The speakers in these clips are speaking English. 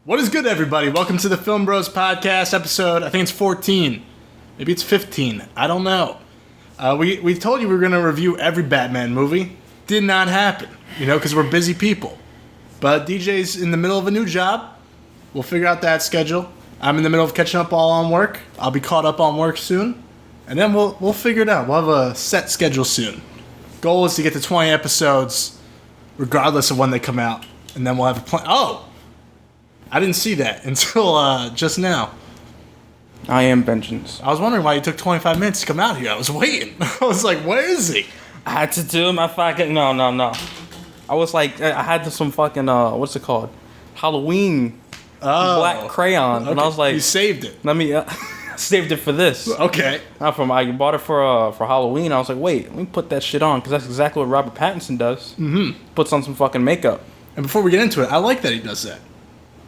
What is good, everybody? Welcome to the Film Bros Podcast episode. I think it's 14. Maybe it's 15. I don't know. We told you we were going to review every Batman movie. Did not happen, because we're busy people. But DJ's in the middle of a new job. We'll figure out that schedule. I'm in the middle of catching up all on work. I'll be caught up on work soon. And then we'll figure it out. We'll have a set schedule soon. Goal is to get to 20 episodes, regardless of when they come out. And then we'll have a plan. Oh! I didn't see that until just now. I am vengeance. I was wondering why you took 25 minutes to come out here. I was waiting. I was like, where is he? I had to do my fucking... No. I was like, I had some fucking, what's it called? Halloween black crayon. Okay. And I was like... You saved it. Let me... saved it for this. Okay. I bought it for Halloween. I was like, wait, let me put that shit on. Because that's exactly what Robert Pattinson does. Mm-hmm. Puts on some fucking makeup. And before we get into it, I like that he does that.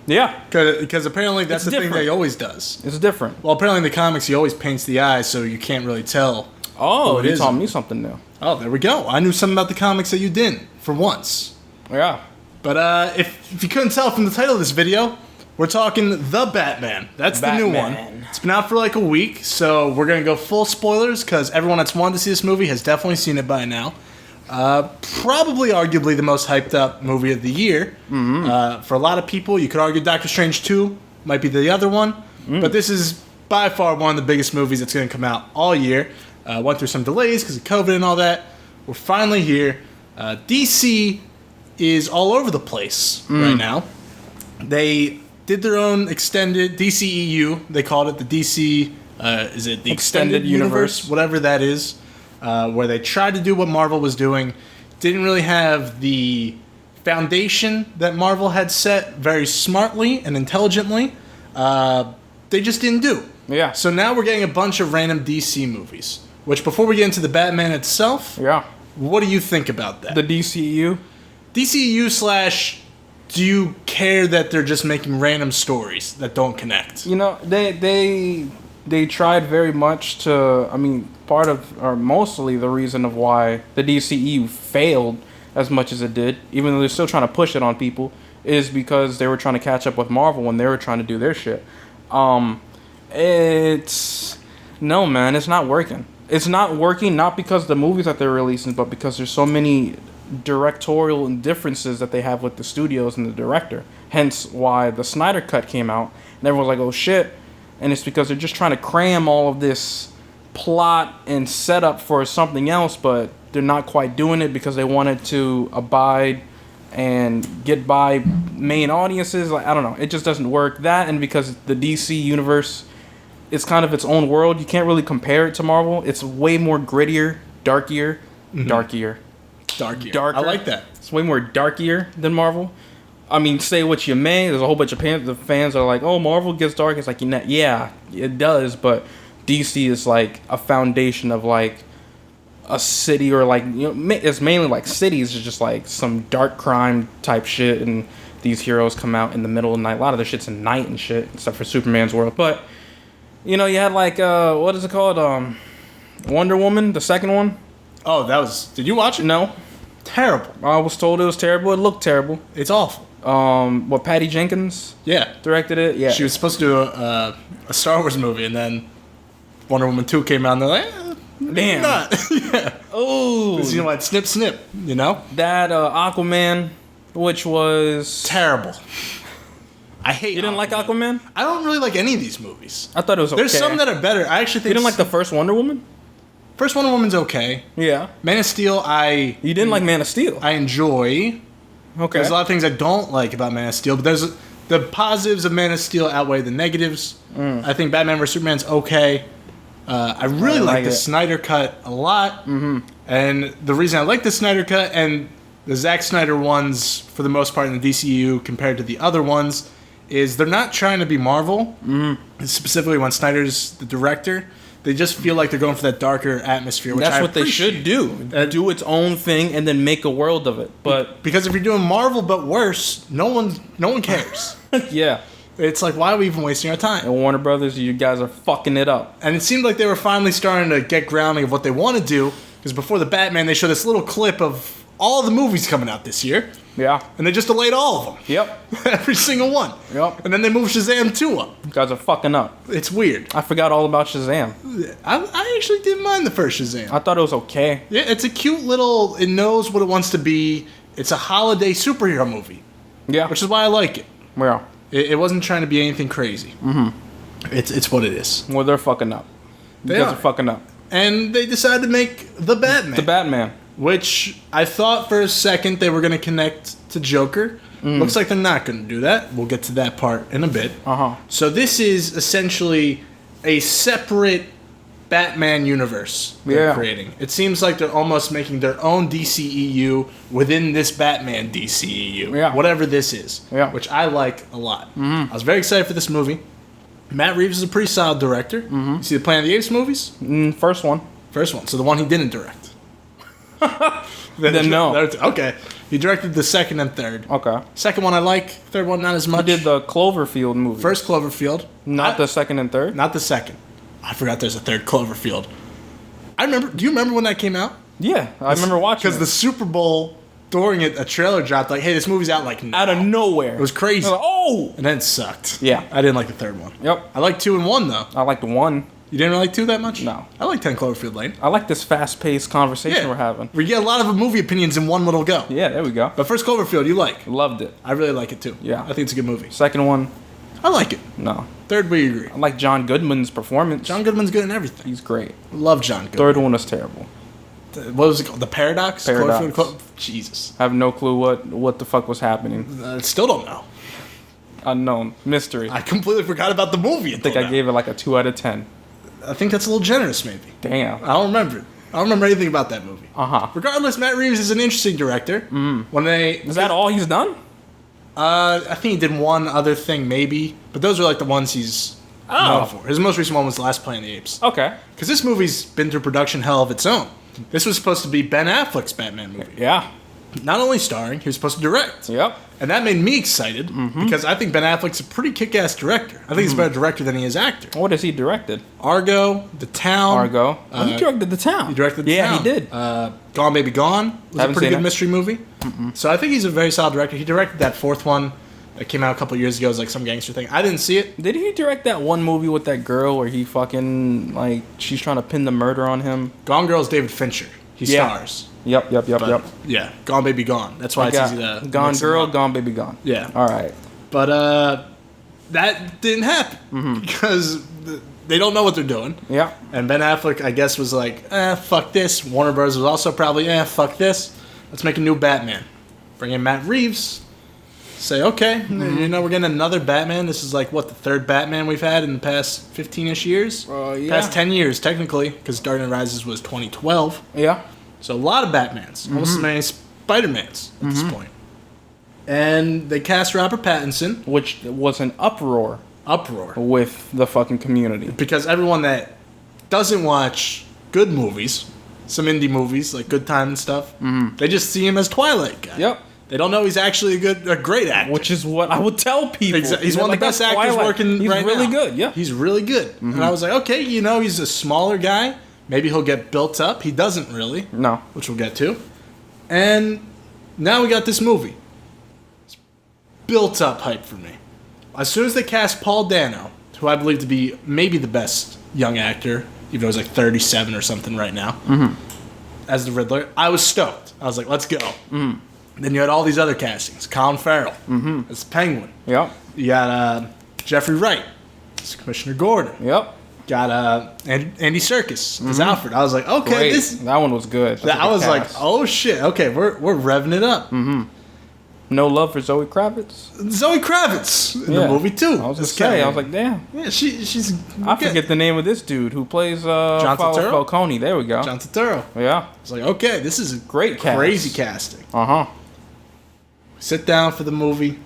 Yeah. Because apparently that's the thing that he always does. It's different. Well, apparently in the comics he always paints the eyes so you can't really tell. Oh, you taught me something new. Oh, there we go. I knew something about the comics that you didn't, for once. Yeah. But if you couldn't tell from the title of this video, we're talking The Batman. That's the new one. It's been out for like a week, so we're going to go full spoilers because everyone that's wanted to see this movie has definitely seen it by now. Probably arguably the most hyped up movie of the year. Mm-hmm. For a lot of people, you could argue Doctor Strange 2 might be the other one. But this is by far one of the biggest movies that's going to come out all year. Went through some delays because of COVID and all that. We're finally here. DC is all over the place right now. They did their own extended DCEU. They called it the DC, is it the Extended Universe? Whatever that is. Where they tried to do what Marvel was doing. Didn't really have the foundation that Marvel had set very smartly and intelligently. They just didn't do. Yeah. So now we're getting a bunch of random DC movies. Which, before we get into the Batman itself, what do you think about that? The DCU? DCU / do you care that they're just making random stories that don't connect? They tried very much to, part of, or mostly the reason of why the DCEU failed as much as it did, even though they're still trying to push it on people, is because they were trying to catch up with Marvel when they were trying to do their shit. No, man, it's not working. It's not working not because of the movies that they're releasing, but because there's so many directorial differences that they have with the studios and the director. Hence why the Snyder Cut came out, and everyone's like, oh shit. And it's because they're just trying to cram all of this plot and setup for something else, but they're not quite doing it because they wanted to abide and get by main audiences. Like, I don't know. It just doesn't work. That, and because the DC universe is kind of its own world, you can't really compare it to Marvel. It's way more grittier, darker. Darker. I like that. It's way more darkier than Marvel. Say what you may. There's a whole bunch of fans that are like, oh, Marvel gets dark. It's like, yeah, it does. But DC is like a foundation of like a city, or like, it's mainly like cities. It's just like some dark crime type shit. And these heroes come out in the middle of the night. A lot of the shit's at night and shit, except for Superman's world. But, you had like, what is it called? Wonder Woman, the second one. Oh, did you watch it? No. Terrible. I was told it was terrible. It looked terrible. It's awful. Patty Jenkins? Yeah. Directed it? Yeah. She was supposed to do a Star Wars movie, and then Wonder Woman 2 came out, and they're like, damn. Not. Yeah. Oh. Because, like, snip, That, Aquaman, which was... terrible. I hate You didn't like Aquaman? I don't really like any of these movies. I thought it was okay. There's some that are better. I actually think... You didn't like the first Wonder Woman? First Wonder Woman's okay. Yeah. Man of Steel, You didn't like Man of Steel? I enjoy... Okay. There's a lot of things I don't like about Man of Steel, but there's the positives of Man of Steel outweigh the negatives. I think Batman vs Superman's okay. I really like the Snyder Cut a lot. Mm-hmm. And the reason I like the Snyder Cut and the Zack Snyder ones, for the most part in the DCU compared to the other ones, is they're not trying to be Marvel. Mm-hmm. Specifically when Snyder's the director. They just feel like they're going for that darker atmosphere, which That's what they should do. Do its own thing and then make a world of it. But because if you're doing Marvel but worse, no one cares. Yeah. It's like, why are we even wasting our time? And Warner Brothers, you guys are fucking it up. And it seemed like they were finally starting to get grounding of what they want to do. Because before the Batman, they showed this little clip of all the movies coming out this year. Yeah. And they just delayed all of them. Yep. Every single one. Yep. And then they moved Shazam 2 up. You guys are fucking up. It's weird. I forgot all about Shazam. I actually didn't mind the first Shazam. I thought it was okay. Yeah, it's a cute little... It knows what it wants to be. It's a holiday superhero movie. Yeah. Which is why I like it. Yeah. It wasn't trying to be anything crazy. Mm-hmm. It's what it is. Well, they're fucking up. You guys are fucking up. And they decided to make The Batman. The Batman. Which I thought for a second they were going to connect to Joker. Looks like they're not going to do that. We'll get to that part in a bit. Uh-huh. So this is essentially a separate Batman universe they're creating. It seems like they're almost making their own DCEU within this Batman DCEU. Yeah. Whatever this is. Yeah. Which I like a lot. I was very excited for this movie. Matt Reeves is a pretty solid director. You see the Planet of the Apes movies? First one. First one. So the one he didn't direct. Then no. Okay. He directed the second and third. Okay. Second one I like. Third one not as much. He did the Cloverfield movie. First Cloverfield. Not the second and third? Not the second. I forgot there's a third Cloverfield. I remember. Do you remember when that came out? Yeah, I remember watching it. Because the Super Bowl, during it, a trailer dropped like, hey, this movie's out like now. Out of nowhere. It was crazy. I was like, oh! And then it sucked. Yeah. I didn't like the third one. Yep. I like 2 and 1, though. I liked one. You didn't really like 2 that much? No. I like 10 Cloverfield Lane. I like this fast-paced conversation we're having. We get a lot of movie opinions in one little go. Yeah, there we go. But first Cloverfield, you like. Loved it. I really like it, too. Yeah. I think it's a good movie. Second one, I like it. no. Third, we agree. I like John Goodman's performance. John Goodman's good in everything. He's great. Love John Goodman. Third one was terrible. What was it called? The Paradox? Paradox. Jesus. I have no clue what the fuck was happening. Still don't know. Unknown. Mystery. I completely forgot about the movie. I think I gave it like a 2 out of 10. I think that's a little generous, maybe. Damn. I don't remember it. I don't remember anything about that movie. Uh-huh. Regardless, Matt Reeves is an interesting director. When Is that all he's done? I think he did one other thing, maybe. But those are like the ones he's known for. His most recent one was The Last Planet of the Apes. Okay. Because this movie's been through production hell of its own. This was supposed to be Ben Affleck's Batman movie. Yeah. Not only starring, he was supposed to direct. Yep. And that made me excited because I think Ben Affleck's a pretty kick-ass director. I think he's a better director than he is actor. What has he directed? Argo, The Town. Argo. He directed The Town. He directed The Town. Yeah, he did. Gone Baby Gone was Haven't a pretty seen good it. mystery movie. So I think he's a very solid director. He directed that fourth one that came out a couple years ago. It was like some gangster thing. I didn't see it. Did he direct that one movie with that girl where he fucking, like, she's trying to pin the murder on him? Gone Girl's David Fincher. He stars. Yep. But, yeah, Gone Baby Gone. That's why it's easy to Gone mix them Girl, up. Gone Baby Gone. Yeah. All right. But that didn't happen because they don't know what they're doing. Yeah. And Ben Affleck, I guess, was like, fuck this. Warner Bros. Was also probably, fuck this. Let's make a new Batman. Bring in Matt Reeves. Say, okay, we're getting another Batman. This is like, what, the third Batman we've had in the past 15-ish years? Yeah. Past 10 years, technically, because Dark Knight Rises was 2012. Yeah. So a lot of Batmans. Almost as many Spider-Mans at this point. And they cast Robert Pattinson. Which was an uproar with the fucking community. Because everyone that doesn't watch good movies, some indie movies, like Good Time and stuff, they just see him as Twilight guy. Yep. They don't know he's actually a great actor. Which is what I would tell people. He's one of the best actors working right now. He's really good, yeah. He's really good. And I was like, okay, he's a smaller guy. Maybe he'll get built up. He doesn't really. No. Which we'll get to. And now we got this movie. It's built up hype for me. As soon as they cast Paul Dano, who I believe to be maybe the best young actor, even though he's like 37 or something right now, as the Riddler, I was stoked. I was like, let's go. Then you had all these other castings. Colin Farrell as Penguin. Yep. You got Jeffrey Wright as Commissioner Gordon. Yep. Got Andy Serkis as Alfred. I was like, okay, Great. That one was good. I was like, oh shit, okay, we're revving it up. No love for Zoe Kravitz. Zoe Kravitz in the movie too. I was like, damn. Yeah, she's. I forget the name of this dude who plays John Turturro? Falcone. There we go. John Turturro. Yeah. I was like, okay, this is a Great cast. crazy casting. Uh-huh. Sit down for the movie.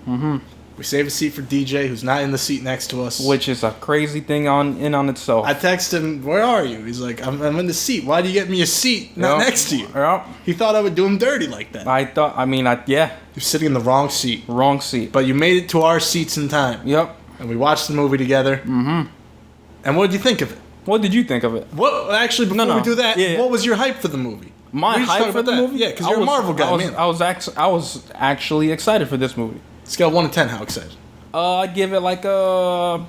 We save a seat for DJ, who's not in the seat next to us. Which is a crazy thing on itself. I text him, where are you? He's like, I'm in the seat. Why do you get me a seat not next to you? Yep. He thought I would do him dirty like that. Yeah. You're sitting in the wrong seat. Wrong seat. But you made it to our seats in time. Yep. And we watched the movie together. And what did you think of it? What did you think of it? What actually, before we do that, Yeah. what was your hype for the movie? My hype for the movie? Yeah, because you're a Marvel guy, man. I was actually excited for this movie. Scale 1 to 10, how excited? I'd give it like a...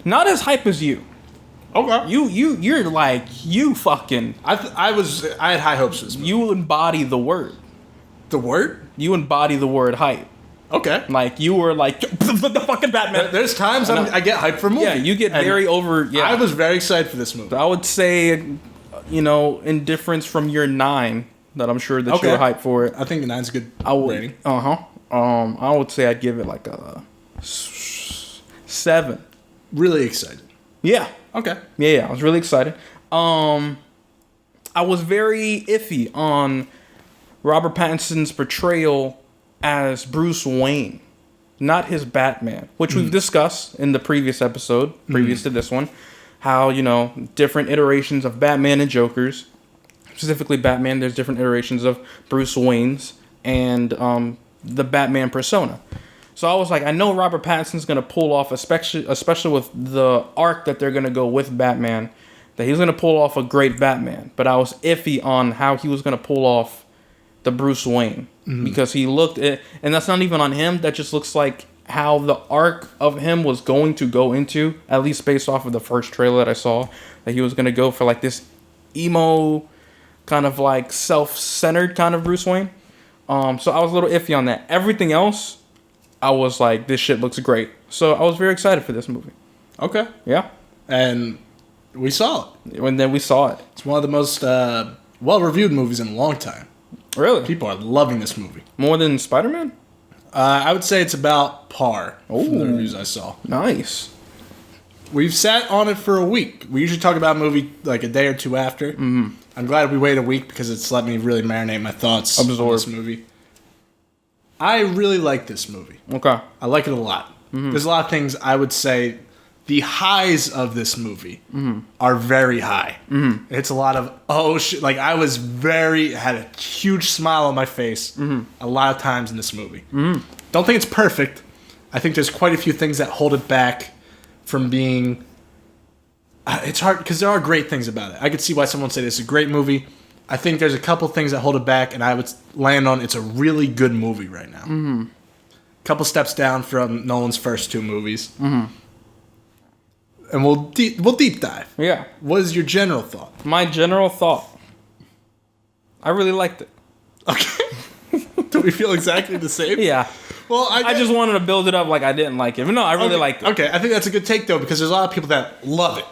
Not as hype as you. Okay. You're like, you fucking... I had high hopes for this movie. You embody the word. The word? You embody the word hype. Okay. Like, you were like, the fucking Batman. There's times I get hyped for a movie. Yeah, you get very over... Yeah. I was very excited for this movie. I would say, in difference from your 9, that I'm sure that you're hyped for it. I think a 9's a good rating. Uh-huh. I would say I'd give it like a 7. Really excited. Yeah. Okay. Yeah, I was really excited. I was very iffy on Robert Pattinson's portrayal as Bruce Wayne, not his Batman, which we've discussed in the previous episode, previous to this one, how, different iterations of Batman and Jokers, specifically Batman, there's different iterations of Bruce Wayne's and the Batman persona. So I was like, I know Robert Pattinson's going to pull off, especially with the arc that they're going to go with Batman, that he's going to pull off a great Batman. But I was iffy on how he was going to pull off the Bruce Wayne. Because he looked at, and that's not even on him, that just looks like how the arc of him was going to go into, at least based off of the first trailer that I saw, that he was going to go for like this emo, kind of like self-centered kind of Bruce Wayne. So I was a little iffy on that. Everything else, I was like, this shit looks great. So I was very excited for this movie. Okay. Yeah. And we saw it. And then we saw it. It's one of the most well-reviewed movies in a long time. Really? People are loving this movie. More than Spider-Man? I would say it's about par from the reviews I saw. Nice. We've sat on it for a week. We usually talk about a movie like a day or two after. Mm-hmm. I'm glad we waited a week because it's let me really marinate my thoughts on this movie. I really like this movie. Okay. I like it a lot. Mm-hmm. There's a lot of things I would say the highs of this movie are very high. Mm-hmm. It's a lot of, oh shit. Like, I was had a huge smile on my face a lot of times in this movie. Mm-hmm. Don't think it's perfect. I think there's quite a few things that hold it back from being... it's hard, because there are great things about it. I could see why someone would say this is a great movie. I think there's a couple things that hold it back, and I would land on it's a really good movie right now. Mm-hmm. Couple steps down from Nolan's first 2 movies. Mm-hmm. And we'll deep dive. Yeah. What is your general thought? My general thought. I really liked it. Okay. Do we feel exactly the same? Yeah. Well, I just wanted to build it up like I didn't like it. But no, I really liked it. Okay, I think that's a good take, though, because there's a lot of people that love it.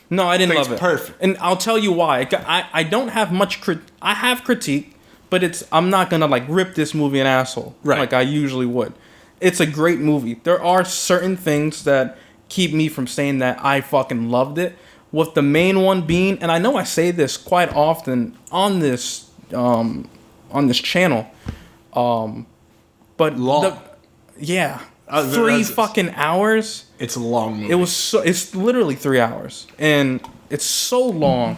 No, I didn't love it. Perfect. And I'll tell you why. I don't have much I have critique, but I'm not going to like rip this movie an asshole like I usually would. It's a great movie. There are certain things that keep me from saying that I fucking loved it. With the main one being, and I know I say this quite often on this channel, but long. 3 fucking hours. It's a long movie. It's literally 3 hours, and it's so long.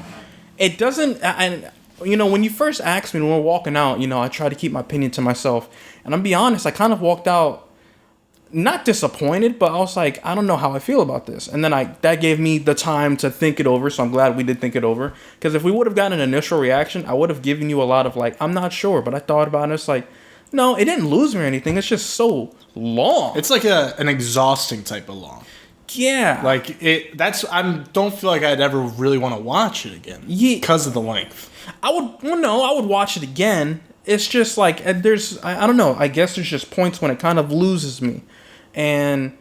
It doesn't. And when you first asked me when we were walking out, I tried to keep my opinion to myself, and I'm be honest, I kind of walked out. Not disappointed, but I was like, I don't know how I feel about this. And then that gave me the time to think it over, so I'm glad we did think it over. Because if we would have gotten an initial reaction, I would have given you a lot of like, I'm not sure, but I thought about it. It's like, no, it didn't lose me or anything. It's just so long. It's like an exhausting type of long. Yeah. Like, I don't feel like I'd ever really want to watch it again. Yeah. Because of the length. I would watch it again. It's just like, I don't know, I guess there's just points when it kind of loses me. And,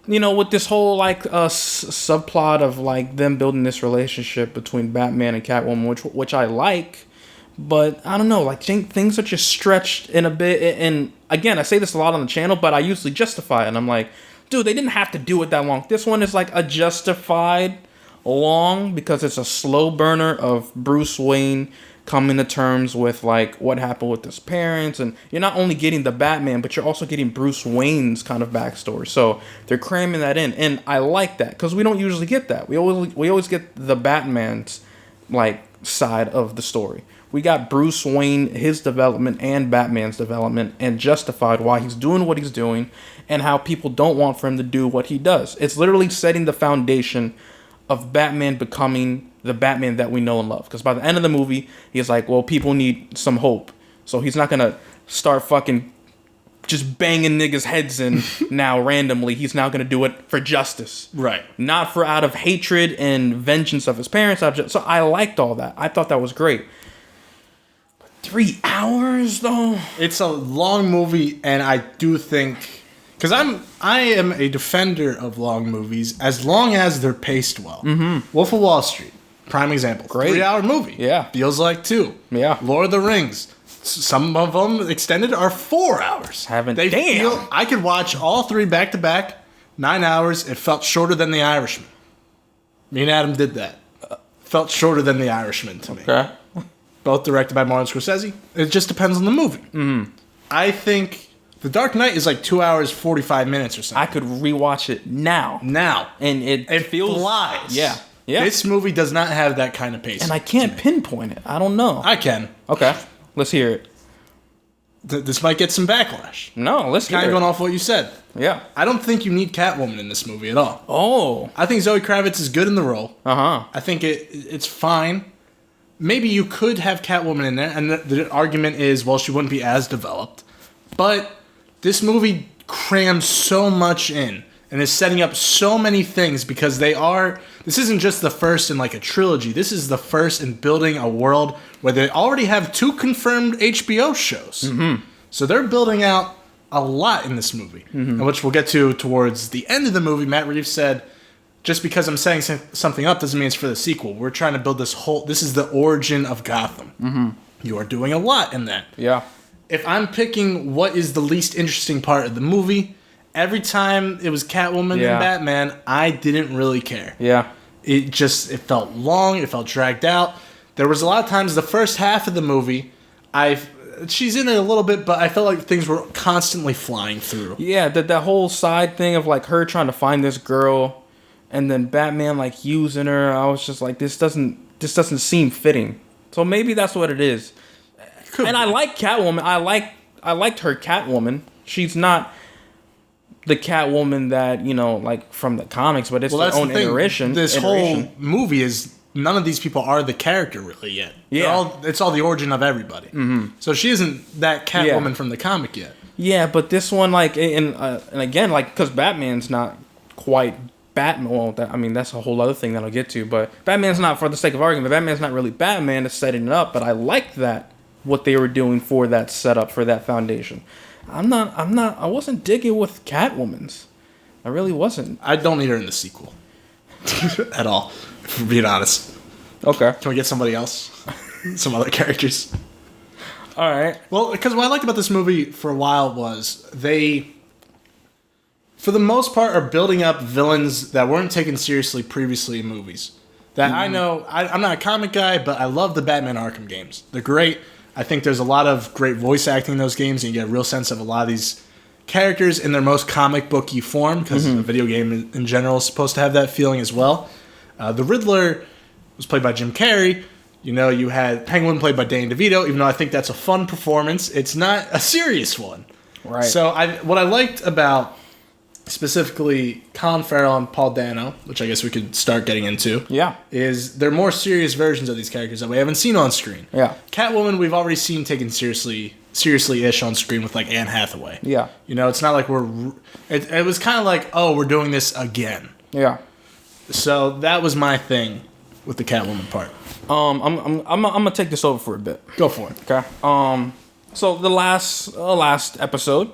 with this whole, like, subplot of, like, them building this relationship between Batman and Catwoman, which I like, but I don't know, like, things are just stretched in a bit. And, again, I say this a lot on the channel, but I usually justify it. And I'm like, dude, they didn't have to do it that long. This one is, like, a justified long because it's a slow burner of Bruce Wayne coming to terms with like what happened with his parents, and you're not only getting the Batman, but you're also getting Bruce Wayne's kind of backstory. So they're cramming that in, and I like that because we don't usually get that. We always get the Batman's like side of the story. We got Bruce Wayne, his development, and Batman's development, and justified why he's doing what he's doing, and how people don't want for him to do what he does. It's literally setting the foundation of Batman becoming the Batman that we know and love. Because by the end of the movie, he's like, well, people need some hope. So he's not going to start fucking just banging niggas' heads in now randomly. He's now going to do it for justice. Right. Not for out of hatred and vengeance of his parents. So I liked all that. I thought that was great. But 3 hours, though? It's a long movie, and I do think... Because I am a defender of long movies as long as they're paced well. Mm-hmm. Wolf of Wall Street, prime example. Great. 3-hour movie. Yeah. Feels like 2. Yeah. Lord of the Rings. Some of them extended are 4 hours. I could watch all 3 back to back, 9 hours. It felt shorter than The Irishman. Me and Adam did that. Felt shorter than The Irishman to me. Okay. Both directed by Martin Scorsese. It just depends on the movie. Mm-hmm. I think The Dark Knight is like 2 hours, 45 minutes or something. I could rewatch it now. And it feels... flies. Yeah. Yeah. This movie does not have that kind of pace. And I can't pinpoint it. I don't know. I can. Okay. Let's hear it. This might get some backlash. No, let's hear it. Kind of going off what you said. Yeah. I don't think you need Catwoman in this movie at all. Oh. I think Zoe Kravitz is good in the role. Uh-huh. I think it's fine. Maybe you could have Catwoman in there, and the argument is, well, she wouldn't be as developed. But this movie crams so much in and is setting up so many things because this isn't just the first in like a trilogy. This is the first in building a world where they already have 2 confirmed HBO shows. Mm-hmm. So they're building out a lot in this movie, mm-hmm. which we'll get to towards the end of the movie. Matt Reeves said, just because I'm setting something up doesn't mean it's for the sequel. We're trying to build this is the origin of Gotham. Mm-hmm. You are doing a lot in that. Yeah. If I'm picking what is the least interesting part of the movie, every time it was Catwoman and Batman, I didn't really care. Yeah. It felt long, it felt dragged out. There was a lot of times the first half of the movie, she's in it a little bit, but I felt like things were constantly flying through. Yeah, that whole side thing of like her trying to find this girl and then Batman like using her, I was just like, this doesn't seem fitting. So maybe that's what it is. I like Catwoman. I liked her Catwoman. She's not the Catwoman that, like from the comics, but it's their own iteration. This whole movie is none of these people are the character really yet. Yeah. It's all the origin of everybody. Mm-hmm. So she isn't that Catwoman from the comic yet. Yeah, but this one, like, and again, like, because Batman's not quite Batman. Well, that's a whole other thing that I'll get to. But Batman's not, for the sake of argument, Batman's not really Batman. It's setting it up. But I liked that, what they were doing for that setup, for that foundation. I wasn't digging with Catwoman's. I really wasn't. I don't need her in the sequel. At all, if we're being honest. Okay. Can we get somebody else? Some other characters? All right. Well, because what I liked about this movie for a while was they, for the most part, are building up villains that weren't taken seriously previously in movies. That I know, I'm not a comic guy, but I love the Batman Arkham games. They're great. I think there's a lot of great voice acting in those games, and you get a real sense of a lot of these characters in their most comic booky form, because a video game in general is supposed to have that feeling as well. The Riddler was played by Jim Carrey. You had Penguin played by Danny DeVito, even though I think that's a fun performance. It's not a serious one. Right. So what I liked about specifically Colin Farrell and Paul Dano, which I guess we could start getting into, is they're more serious versions of these characters that we haven't seen on screen. Yeah. Catwoman, we've already seen taken seriously-ish on screen with, like, Anne Hathaway. Yeah. It's not like it was kind of like, oh, we're doing this again. Yeah. So that was my thing with the Catwoman part. I'm gonna take this over for a bit. Go for it. Okay. So the last episode,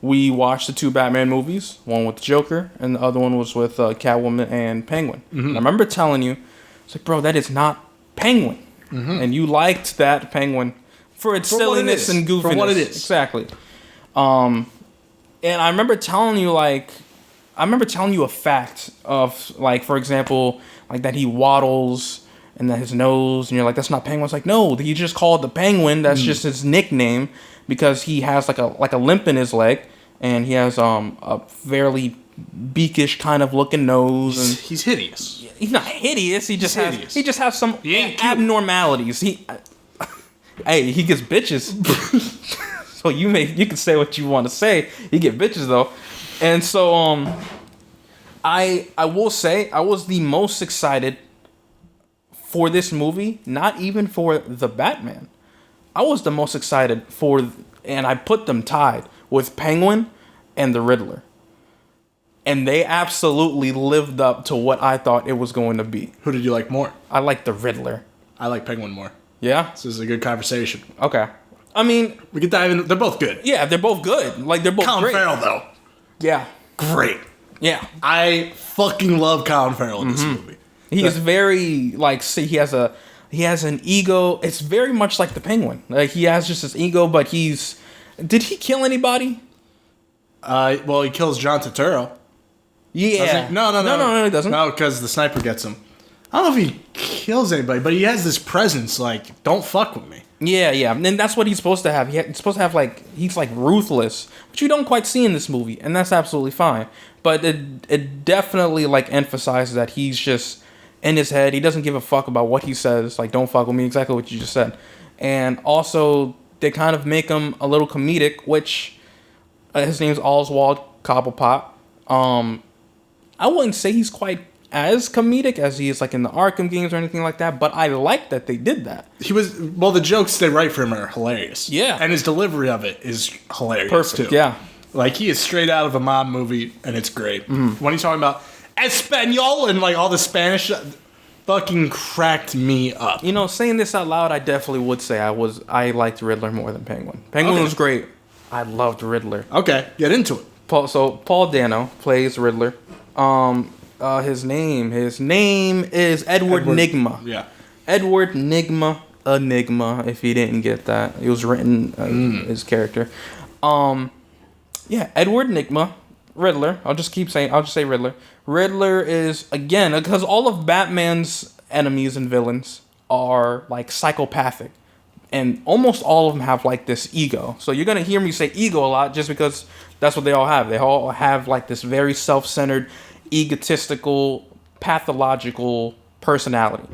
we watched the 2 Batman movies. One with the Joker, and the other one was with Catwoman and Penguin. Mm-hmm. And I remember telling you, it's like, bro, that is not Penguin. Mm-hmm. And you liked that Penguin for its silliness and goofiness. For what it is. Exactly. And I remember telling you, a fact of, like, for example, like that he waddles and that his nose, and you're like, that's not Penguin. It's like, no, he just called the Penguin. That's just his nickname because he has like a limp in his leg, and he has a fairly beakish kind of looking nose. And he's hideous. He's not hideous. He just has some abnormalities. He gets bitches. So you can say what you want to say. He get bitches though, and so I will say I was the most excited for this movie, not even for the Batman, I was the most excited for, and I put them tied with Penguin and the Riddler. And they absolutely lived up to what I thought it was going to be. Who did you like more? I like the Riddler. I like Penguin more. Yeah? This is a good conversation. Okay. I mean... We could dive in. They're both good. Yeah, they're both good. Like, they're both great. Colin Farrell, though. Yeah. Great. Yeah. I fucking love Colin Farrell in this movie. He is very, like, see, he has an ego. It's very much like the Penguin. Like, he has just his ego, but he's... Did he kill anybody? Well, he kills John Turturro. Yeah. No, he doesn't. No, because the sniper gets him. I don't know if he kills anybody, but he has this presence, like, don't fuck with me. Yeah. And that's what he's supposed to have. He's supposed to have, like, he's, like, ruthless, which you don't quite see in this movie, and that's absolutely fine. But it definitely, like, emphasizes that he's just in his head. He doesn't give a fuck about what he says. Like, don't fuck with me, exactly what you just said. And also, they kind of make him a little comedic, which his name's Oswald Cobblepot. I wouldn't say he's quite as comedic as he is like in the Arkham games or anything like that, but I like that they did that. The jokes they write for him are hilarious. Yeah. And his delivery of it is hilarious. Perfect, too. yeah. Like, he is straight out of a mob movie, and it's great. When he's talking about Espanol and, like, all the Spanish, fucking cracked me up. You know, saying this out loud, I definitely would say I liked Riddler more than Penguin. Penguin was great. I loved Riddler. Okay, get into it. Paul Dano plays Riddler. His name is Edward Nygma. Yeah. Edward Nygma, Enigma, if you didn't get that. It was written, his character. Yeah, Edward Nygma, Riddler. I'll just say Riddler. Riddler is, again, because all of Batman's enemies and villains are, like, psychopathic. And almost all of them have, like, this ego. So you're going to hear me say ego a lot just because that's what they all have. They all have, like, this very self-centered, egotistical, pathological personality.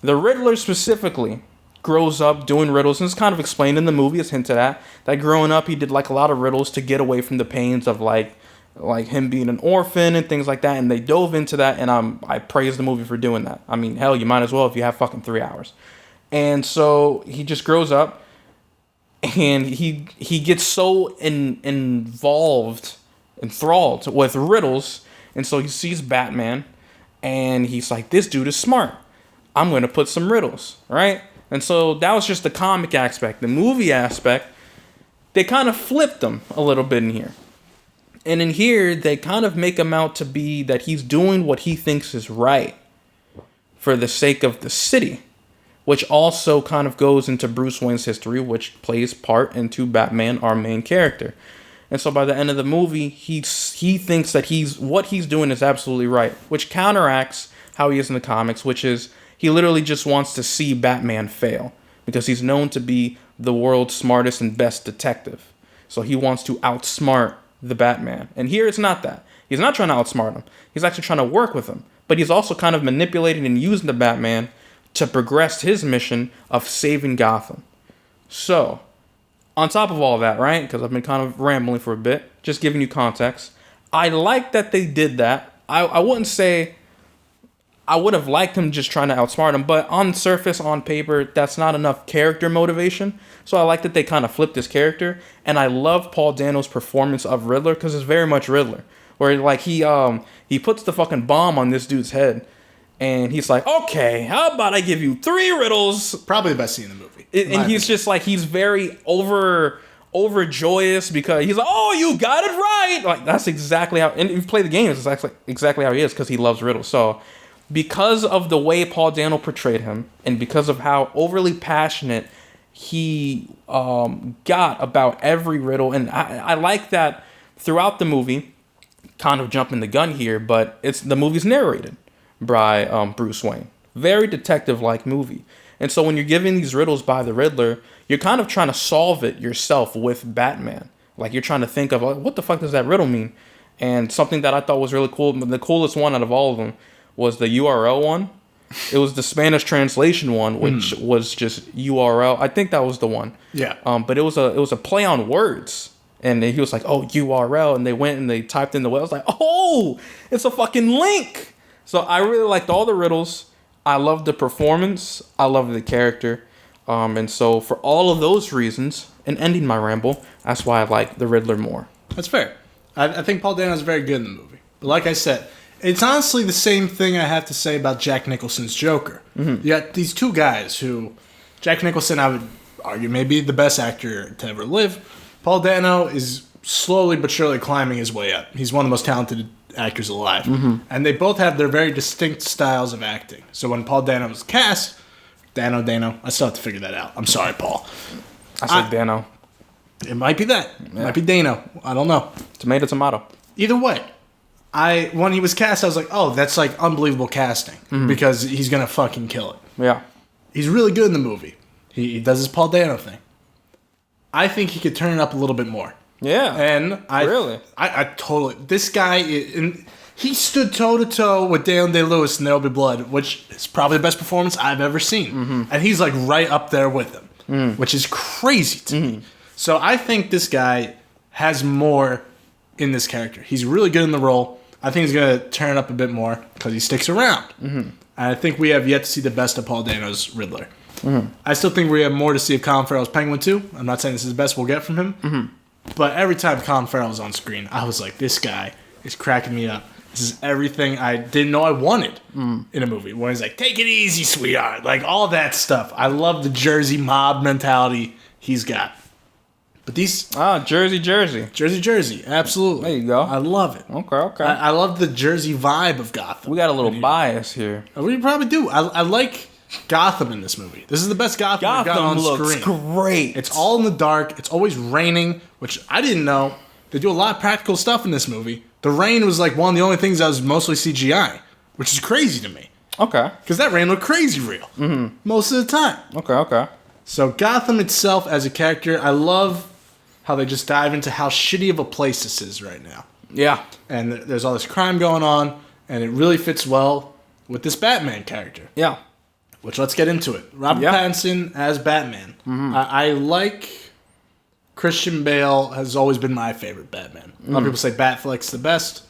The Riddler specifically grows up doing riddles, and it's kind of explained in the movie, it's hinted at, that growing up he did, like, a lot of riddles to get away from the pains of, like him being an orphan and things like that, and they dove into that, and I praise the movie for doing that. I mean, hell, you might as well if you have fucking 3 hours. And so he just grows up, and he gets so enthralled with riddles, and so he sees Batman, and he's like, this dude is smart. I'm going to put some riddles, right? And so that was just the comic aspect. The movie aspect, they kind of flipped him a little bit in here. And in here, they kind of make him out to be that he's doing what he thinks is right for the sake of the city, which also kind of goes into Bruce Wayne's history, which plays part into Batman, our main character. And so by the end of the movie, he thinks that what he's doing is absolutely right, which counteracts how he is in the comics, which is he literally just wants to see Batman fail because he's known to be the world's smartest and best detective. So he wants to outsmart the Batman. And here it's not that. He's not trying to outsmart him. He's actually trying to work with him. But he's also kind of manipulating and using the Batman to progress his mission of saving Gotham. So, on top of all that, right, because I've been kind of rambling for a bit, just giving you context, I like that they did that. I wouldn't say I would have liked him just trying to outsmart him, but on surface, on paper, that's not enough character motivation. So I like that they kind of flipped his character, and I love Paul Dano's performance of Riddler because it's very much Riddler, where like he puts the fucking bomb on this dude's head, and he's like, okay, how about I give you 3 riddles? Probably the best scene in the movie. And he's just like, he's very overjoyous because he's like, oh, you got it right. Like, that's exactly how, and if you play the game, it's exactly how he is because he loves riddles. So because of the way Paul Dano portrayed him and because of how overly passionate he got about every riddle, and I like that throughout the movie, kind of jumping the gun here, but the movie's narrated by Bruce Wayne. Very detective-like movie. And so when you're given these riddles by the Riddler, you're kind of trying to solve it yourself with Batman. Like, you're trying to think of, like, what the fuck does that riddle mean? And something that I thought was really cool, the coolest one out of all of them, was the URL one. It was the Spanish translation one, which was just URL. I think that was the one. Yeah. But it was a play on words. And he was like, oh, URL. And they went and they typed in the web. I was like, oh, it's a fucking link. So I really liked all the riddles. I love the performance. I love the character. And so for all of those reasons, and ending my ramble, that's why I like the Riddler more. That's fair. I think Paul Dano's very good in the movie. But like I said, it's honestly the same thing I have to say about Jack Nicholson's Joker. Mm-hmm. You got these two guys who... Jack Nicholson, I would argue, may be the best actor to ever live. Paul Dano is slowly but surely climbing his way up. He's one of the most talented actors alive. Mm-hmm. And they both have their very distinct styles of acting. So when Paul Dano was cast... Dano, I still have to figure that out. I'm sorry, Paul. I said Dano. It might be that. It might be Dano. I don't know. Tomato. Either way, when he was cast, I was like, oh, that's like unbelievable casting. Mm-hmm. Because he's going to fucking kill it. Yeah. He's really good in the movie. He does his Paul Dano thing. I think he could turn it up a little bit more. Yeah. And I totally... This guy... He stood toe-to-toe with Daniel Day-Lewis in There Will Be Blood, which is probably the best performance I've ever seen. Mm-hmm. And he's like right up there with him, which is crazy to me. So I think this guy has more in this character. He's really good in the role. I think he's going to turn it up a bit more because he sticks around. Mm-hmm. And I think we have yet to see the best of Paul Dano's Riddler. Mm-hmm. I still think we have more to see of Colin Farrell's Penguin too. I'm not saying this is the best we'll get from him. Mm-hmm. But every time Colin Farrell was on screen, I was like, this guy is cracking me up. This is everything I didn't know I wanted in a movie. When he's like, take it easy, sweetheart. Like, all that stuff. I love the Jersey mob mentality he's got. But these... Jersey. Jersey. Absolutely. There you go. I love it. Okay. I love the Jersey vibe of Gotham. We got a little bias here. We probably do. I like Gotham in this movie. This is the best Gotham we've got on looks screen. Great. It's all in the dark. It's always raining, which I didn't know. They do a lot of practical stuff in this movie. The rain was like one of the only things that was mostly CGI, which is crazy to me. Okay. Because that rain looked crazy real. Mm-hmm. Most of the time. Okay. So Gotham itself as a character, I love how they just dive into how shitty of a place this is right now. Yeah. And there's all this crime going on, and it really fits well with this Batman character. Yeah. Which, let's get into it. Robert Pattinson as Batman. Mm-hmm. I like... Christian Bale has always been my favorite Batman. A lot of people say Batfleck's the best.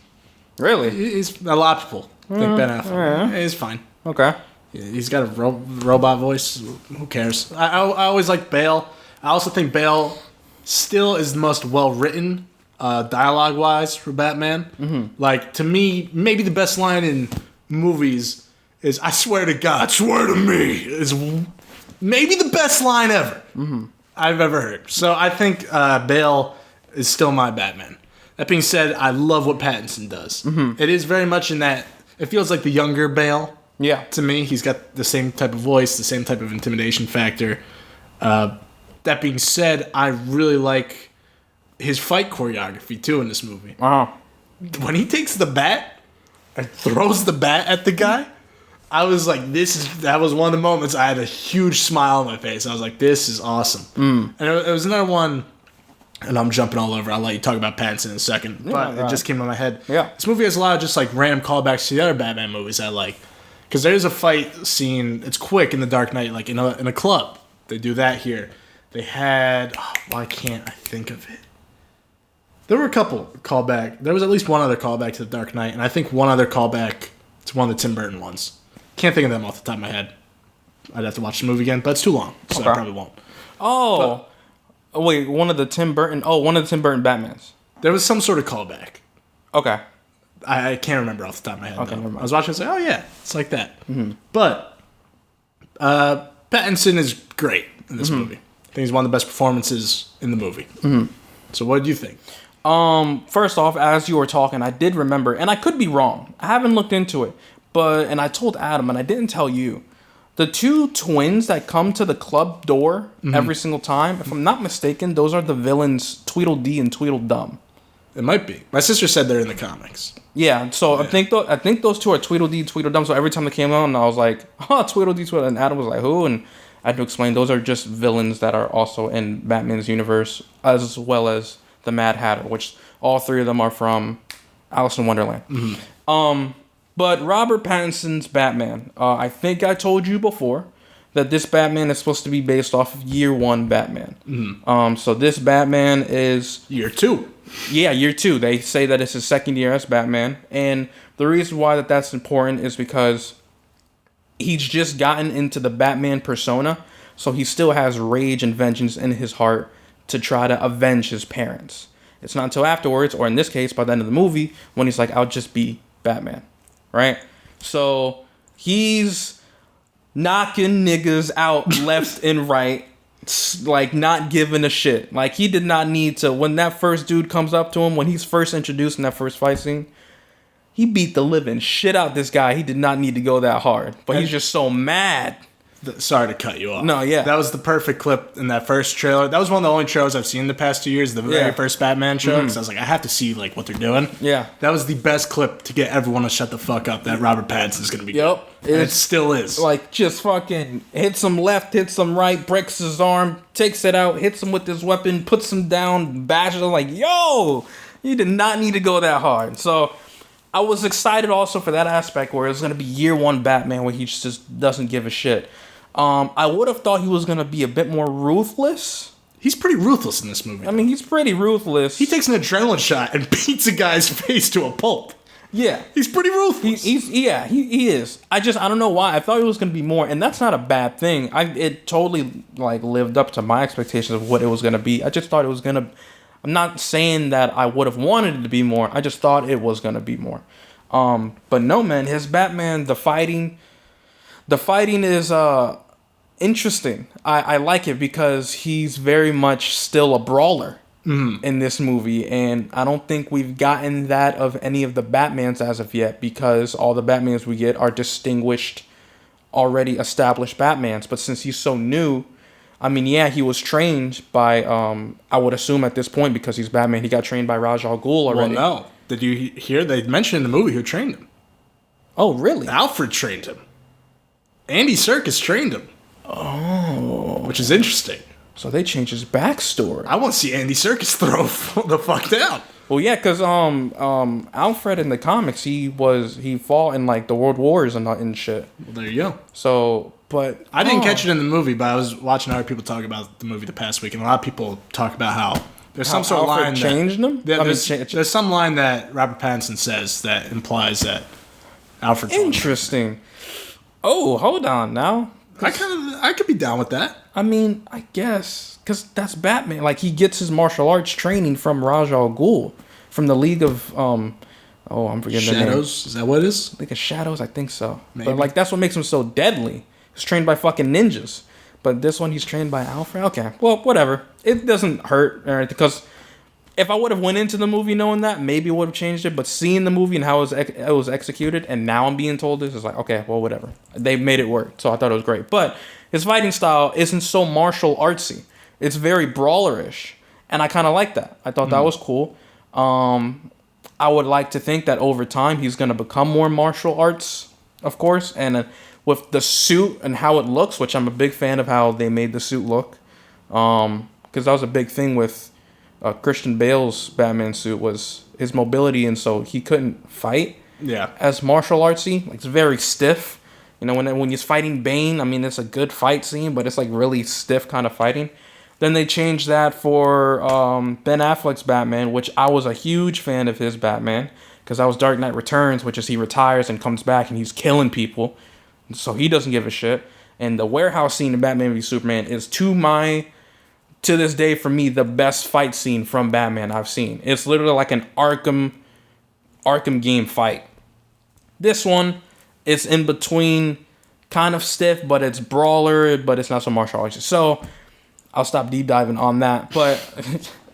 Really? A lot of people think Ben Affleck. He's fine. Okay. He's got a robot voice. Who cares? I always like Bale. I also think Bale still is the most well-written dialogue-wise for Batman. Mm-hmm. Like, to me, maybe the best line in movies is, I swear to God, swear to me, is maybe the best line ever. Mm-hmm. I've ever heard. So I think Bale is still my Batman. That being said, I love what Pattinson does. Mm-hmm. It is very much in that... It feels like the younger Bale. Yeah. To me, he's got the same type of voice, the same type of intimidation factor. That being said, I really like his fight choreography, too, in this movie. Wow. When he takes the bat and throws the bat at the guy... I was like, that was one of the moments I had a huge smile on my face. I was like, this is awesome. And it was another one, and I'm jumping all over. I'll let you talk about Pattinson in a second. But it just came to my head. Yeah. This movie has a lot of just like random callbacks to the other Batman movies I like. Because there's a fight scene, it's quick in The Dark Knight, like in a club. They do that here. They had, why can't I think of it? There were a couple callback. There was at least one other callback to The Dark Knight, and I think one other callback to one of the Tim Burton ones. Can't think of them off the top of my head. I'd have to watch the movie again, but it's too long, so I probably won't. Wait, one of the Tim Burton Batmans. There was some sort of callback. Okay. I can't remember off the top of my head. Okay, though. I was watching and say, oh yeah, it's like that. Mm-hmm. But Pattinson is great in this movie. I think he's one of the best performances in the movie. Mm-hmm. So what did you think? First off, as you were talking, I did remember, and I could be wrong. I haven't looked into it. And I told Adam, and I didn't tell you, the two twins that come to the club door every single time, if I'm not mistaken, those are the villains Tweedledee and Tweedledum. It might be. My sister said they're in the comics. Yeah, so yeah. I think those two are Tweedledee, Tweedledum. So every time they came on, I was like, Tweedledee, Tweedledum. And Adam was like, who? And I had to explain those are just villains that are also in Batman's universe, as well as the Mad Hatter, which all three of them are from Alice in Wonderland. Mm-hmm. But Robert Pattinson's Batman, I think I told you before that this Batman is supposed to be based off of Year 1 Batman. Mm-hmm. So this Batman is... Year 2. Yeah, Year 2. They say that it's his second year as Batman. And the reason why that's important is because he's just gotten into the Batman persona, so he still has rage and vengeance in his heart to try to avenge his parents. It's not until afterwards, or in this case, by the end of the movie, when he's like, I'll just be Batman, right? So he's knocking niggas out left and right, like not giving a shit. Like he did not need to, when that first dude comes up to him, when he's first introduced in that first fight scene, he beat the living shit out this guy. He did not need to go that hard, but he's just so mad. Sorry to cut you off. No, yeah. That was the perfect clip in that first trailer. That was one of the only trailers I've seen in the past 2 years, the very first Batman show, because I was like, I have to see like what they're doing. Yeah. That was the best clip to get everyone to shut the fuck up that Robert Pattinson is going to be. Yep. And it still is. Like, just fucking hits him left, hits him right, breaks his arm, takes it out, hits him with his weapon, puts him down, bashes him like, yo, you did not need to go that hard. So I was excited also for that aspect where it's going to be year one Batman where he just doesn't give a shit. I would have thought he was going to be a bit more ruthless. He's pretty ruthless in this movie. I mean, he's pretty ruthless. He takes an adrenaline shot and beats a guy's face to a pulp. Yeah. He's pretty ruthless. He is. I don't know why. I thought it was going to be more, and that's not a bad thing. It totally, like, lived up to my expectations of what it was going to be. I just thought it was going to... I'm not saying that I would have wanted it to be more. I just thought it was going to be more. But no, man, his Batman, the fighting is interesting. I like it because he's very much still a brawler in this movie, and I don't think we've gotten that of any of the Batmans as of yet, because all the Batmans we get are distinguished, already established Batmans. But since he's so new, I mean, yeah, he was trained by, I would assume at this point, because he's Batman, he got trained by Ra's al Ghul already. Well, no. Did you hear? They mentioned in the movie who trained him. Oh, really? Alfred trained him. Andy Serkis trained him. Oh. Which is interesting. So they changed his backstory. I want to see Andy Serkis throw the fuck down. Well, yeah, because Alfred in the comics, he fought in, like, the World Wars and shit. Well, there you go. So, but... I didn't catch it in the movie, but I was watching other people talk about the movie the past week, and a lot of people talk about how there's some sort of line changed them? There's some line that Robert Pattinson says that implies that Alfred's interesting. Oh, hold on now. I could be down with that. I mean, I guess, because that's Batman. Like, he gets his martial arts training from Ra's al Ghul, from the League of, I'm forgetting the name. Shadows? Is that what it is? League of Shadows? I think so. Maybe. But, like, that's what makes him so deadly. He's trained by fucking ninjas. But this one, he's trained by Alfred? Okay, well, whatever. It doesn't hurt, or because if I would have went into the movie knowing that, maybe it would have changed it. But seeing the movie and how it was executed, and now I'm being told this, is like, okay, well, whatever. They made it work, so I thought it was great. But his fighting style isn't so martial artsy. It's very brawlerish, and I kind of like that. I thought that was cool. I would like to think that over time he's going to become more martial arts, of course, and with the suit and how it looks, which I'm a big fan of how they made the suit look, because that was a big thing with Christian Bale's Batman suit, was his mobility, and so he couldn't fight as martial artsy. Like, it's very stiff. You know, when he's fighting Bane, I mean, it's a good fight scene, but it's like really stiff kind of fighting. Then they changed that for Ben Affleck's Batman, which I was a huge fan of his Batman, because that was Dark Knight Returns, which is he retires and comes back and he's killing people. So he doesn't give a shit. And the warehouse scene in Batman v Superman is, to this day, for me, the best fight scene from Batman I've seen. It's literally like an Arkham game fight. This one, it's in between, kind of stiff, but it's brawler, but it's not so martial arts. So I'll stop deep diving on that. But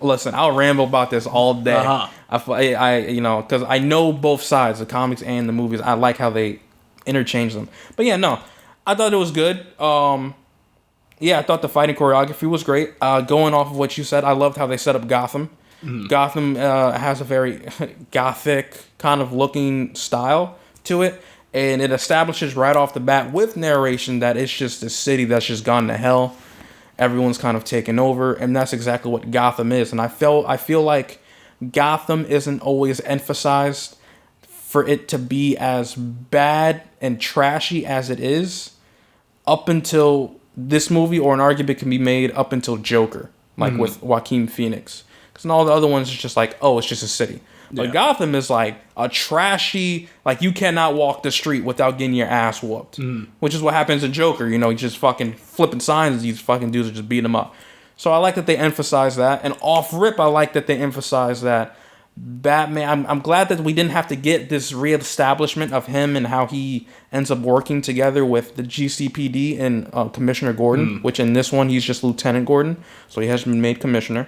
listen, I'll ramble about this all day. Because I know both sides, the comics and the movies. I like how they interchange them. But yeah, no, I thought it was good. I thought the fighting choreography was great. Going off of what you said, I loved how they set up Gotham. Mm-hmm. Gotham has a very gothic kind of looking style to it, and it establishes right off the bat with narration that it's just a city that's just gone to hell. Everyone's kind of taken over, and that's exactly what Gotham is. And I feel like Gotham isn't always emphasized for it to be as bad and trashy as it is up until this movie, or an argument can be made up until Joker, like with Joaquin Phoenix. Because in all the other ones, it's just like, oh, it's just a city. But Gotham is like a trashy, like you cannot walk the street without getting your ass whooped. Which is what happens in Joker. You know, he's just fucking flipping signs. These fucking dudes are just beating him up. So I like that they emphasize that. And off rip, I like that they emphasize that Batman. I'm glad that we didn't have to get this reestablishment of him and how he ends up working together with the GCPD and Commissioner Gordon, which in this one he's just Lieutenant Gordon, so he hasn't been made commissioner.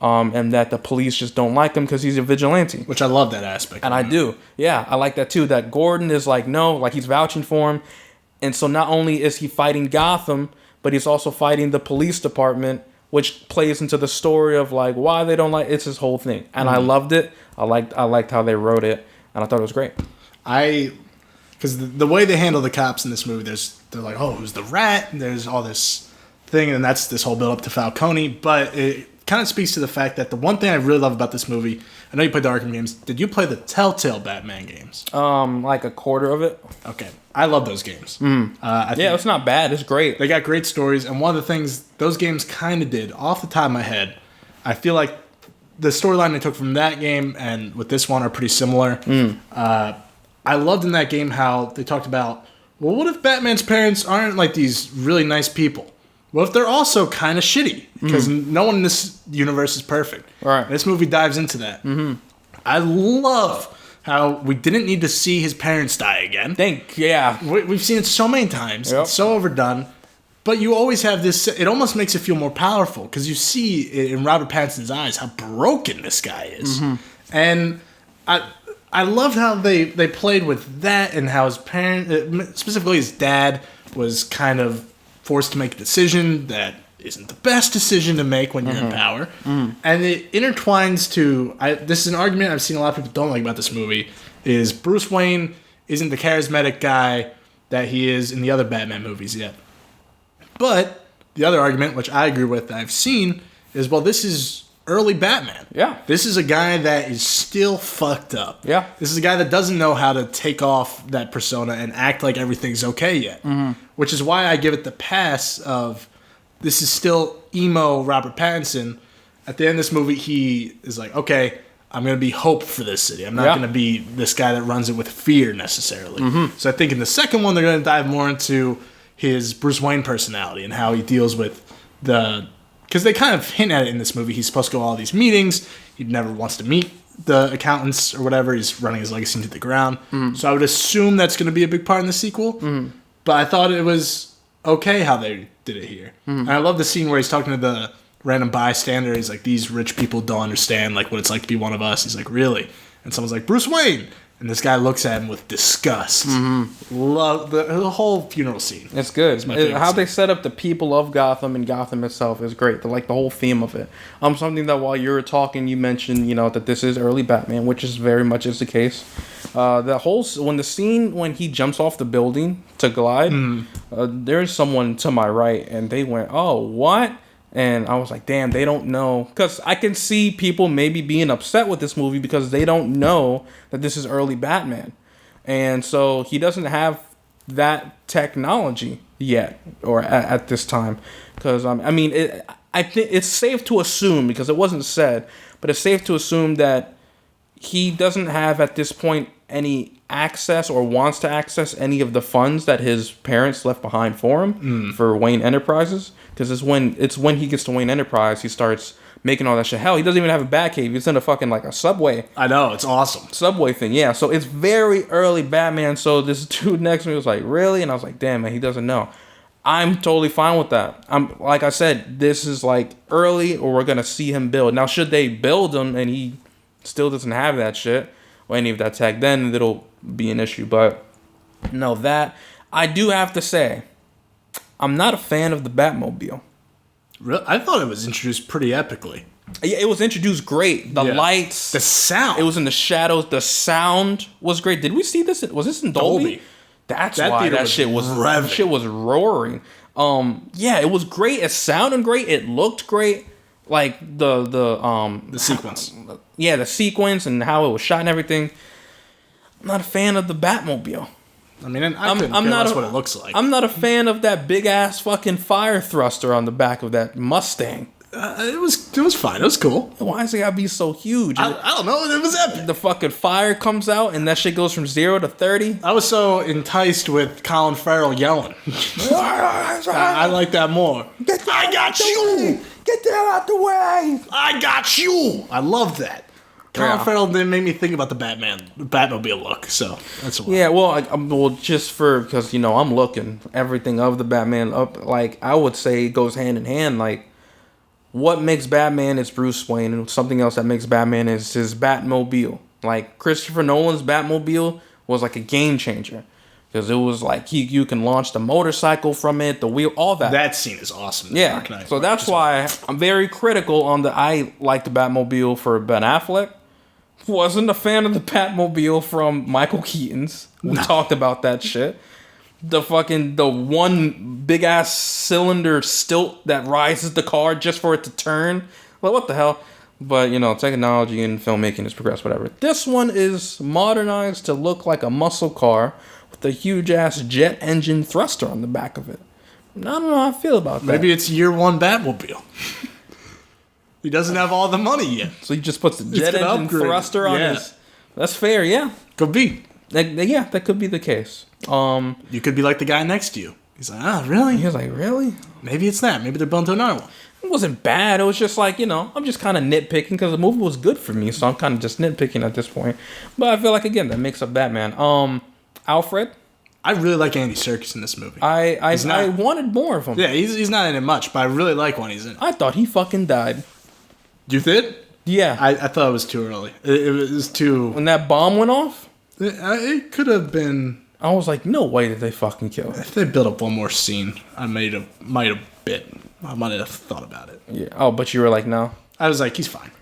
And that the police just don't like him because he's a vigilante. Which I love that aspect. And I do. Yeah, I like that too. That Gordon is like, no, like he's vouching for him. And so not only is he fighting Gotham, but he's also fighting the police department, which plays into the story of like why they don't like it's his whole thing. And I loved it. I liked how they wrote it, and I thought it was great. Because the way they handle the cops in this movie, they're like, oh, who's the rat? And there's all this thing, and that's this whole build up to Falcone. But it kind of speaks to the fact that the one thing I really love about this movie, I know you played the Arkham games. Did you play the Telltale Batman games? Like a quarter of it. Okay. I love those games. Yeah, it's not bad. It's great. They got great stories, and one of the things those games kind of did, off the top of my head, I feel like the storyline they took from that game and with this one are pretty similar. I loved in that game how they talked about, well, what if Batman's parents aren't like these really nice people? What if they're also kind of shitty? Because no one in this universe is perfect. Right. This movie dives into that. I love how we didn't need to see his parents die again. We've seen it so many times. Yep. It's so overdone. But you always have this... It almost makes it feel more powerful because you see in Robert Pattinson's eyes how broken this guy is. And I loved how they played with that and how his parent, specifically his dad, was kind of forced to make a decision that isn't the best decision to make when you're in power. And it intertwines to... this is an argument I've seen a lot of people don't like about this movie, is Bruce Wayne isn't the charismatic guy that he is in the other Batman movies yet. But the other argument, which I agree with that I've seen, is, well, this is early Batman. Yeah. This is a guy that is still fucked up. Yeah. This is a guy that doesn't know how to take off that persona and act like everything's okay yet. Which is why I give it the pass of... This is still emo Robert Pattinson. At the end of this movie, he is like, okay, I'm going to be hope for this city. I'm not going to be this guy that runs it with fear necessarily. So I think in the second one, they're going to dive more into his Bruce Wayne personality and how he deals with the... Because they kind of hint at it in this movie. He's supposed to go to all these meetings. He never wants to meet the accountants or whatever. He's running his legacy into the ground. So I would assume that's going to be a big part in the sequel. But I thought it was okay how they did it here. And I love the scene where he's talking to the random bystander. He's like, these rich people don't understand like what it's like to be one of us. He's like, really? And someone's like, Bruce Wayne. And this guy looks at him with disgust. Love the whole funeral scene. It's good. How they set up the people of Gotham and Gotham itself is great. The whole theme of it. Something that while you were talking, you mentioned, that this is early Batman, which is very much is the case. When he jumps off the building to glide, there's someone to my right, and they went, "Oh, what?" And I was like, damn, they don't know. Because I can see people maybe being upset with this movie because they don't know that this is early Batman. And so he doesn't have that technology yet, or at this time. Because, I think it's safe to assume, because it wasn't said, but it's safe to assume that he doesn't have at this point any access or wants to access any of the funds that his parents left behind for him for Wayne Enterprises. Because it's when he gets to Wayne Enterprise, he starts making all that shit. Hell, he doesn't even have a Batcave. He's in a fucking a subway. I know, it's awesome. Subway thing, yeah. So it's very early Batman. So this dude next to me was like, really? And I was like, damn, man, he doesn't know. I'm totally fine with that. Like I said, this is early, or we're gonna see him build. Now, should they build him and he still doesn't have that shit or any of that tech, then it'll be an issue. But no, that I do have to say, I'm not a fan of the Batmobile. Really? I thought it was introduced pretty epically. Yeah, it was introduced great. The lights, the sound. It was in the shadows. The sound was great. Did we see this? Was this in Dolby? That's why that shit was revving. Shit was roaring. Yeah, it was great. It sounded great. It looked great. The sequence. Yeah, the sequence and how it was shot and everything. I'm not a fan of the Batmobile. I mean, that's what it looks like. I'm not a fan of that big ass fucking fire thruster on the back of that Mustang. It was fine. It was cool. Why does it gotta be so huge? I don't know. It was epic. The fucking fire comes out and that shit goes from 0 to 30. I was so enticed with Colin Farrell yelling. I like that more. I got you. Get the hell out the way. I got you. I love that. Colin Farrell didn't make me think about the Batmobile look. So that's why. Yeah, well, just because I'm looking everything of the Batman up. Like I would say, it goes hand in hand. Like what makes Batman is Bruce Wayne, and something else that makes Batman is his Batmobile. Like Christopher Nolan's Batmobile was like a game changer because it was like you can launch the motorcycle from it, the wheel, all that. That scene is awesome. Yeah, so that's why I'm very critical on I like the Batmobile for Ben Affleck. Wasn't a fan of the Batmobile from Michael Keaton's. We talked about that shit. The one big ass cylinder stilt that rises the car just for it to turn. Well, what the hell? But technology and filmmaking has progressed, whatever. This one is modernized to look like a muscle car with a huge ass jet engine thruster on the back of it. I don't know how I feel about that. Maybe it's year one Batmobile. He doesn't have all the money yet. So he just puts the jet engine thruster on his... That's fair, yeah. Could be. Yeah, that could be the case. You could be like the guy next to you. He's like, really? He was like, really? Maybe it's that. Maybe they're building to another one. It wasn't bad. It was just like, I'm just kind of nitpicking because the movie was good for me. So I'm kind of just nitpicking at this point. But I feel like, again, that makes up Batman. Alfred? I really like Andy Serkis in this movie. I wanted more of him. Yeah, he's not in it much, but I really like when he's in it. I thought he fucking died. You did? Yeah. I thought it was too early. It was too... When that bomb went off? It could have been... I was like, no way did they fucking kill him. If they built up one more scene, I might have thought about it. Yeah. Oh, but you were like, no? I was like, he's fine.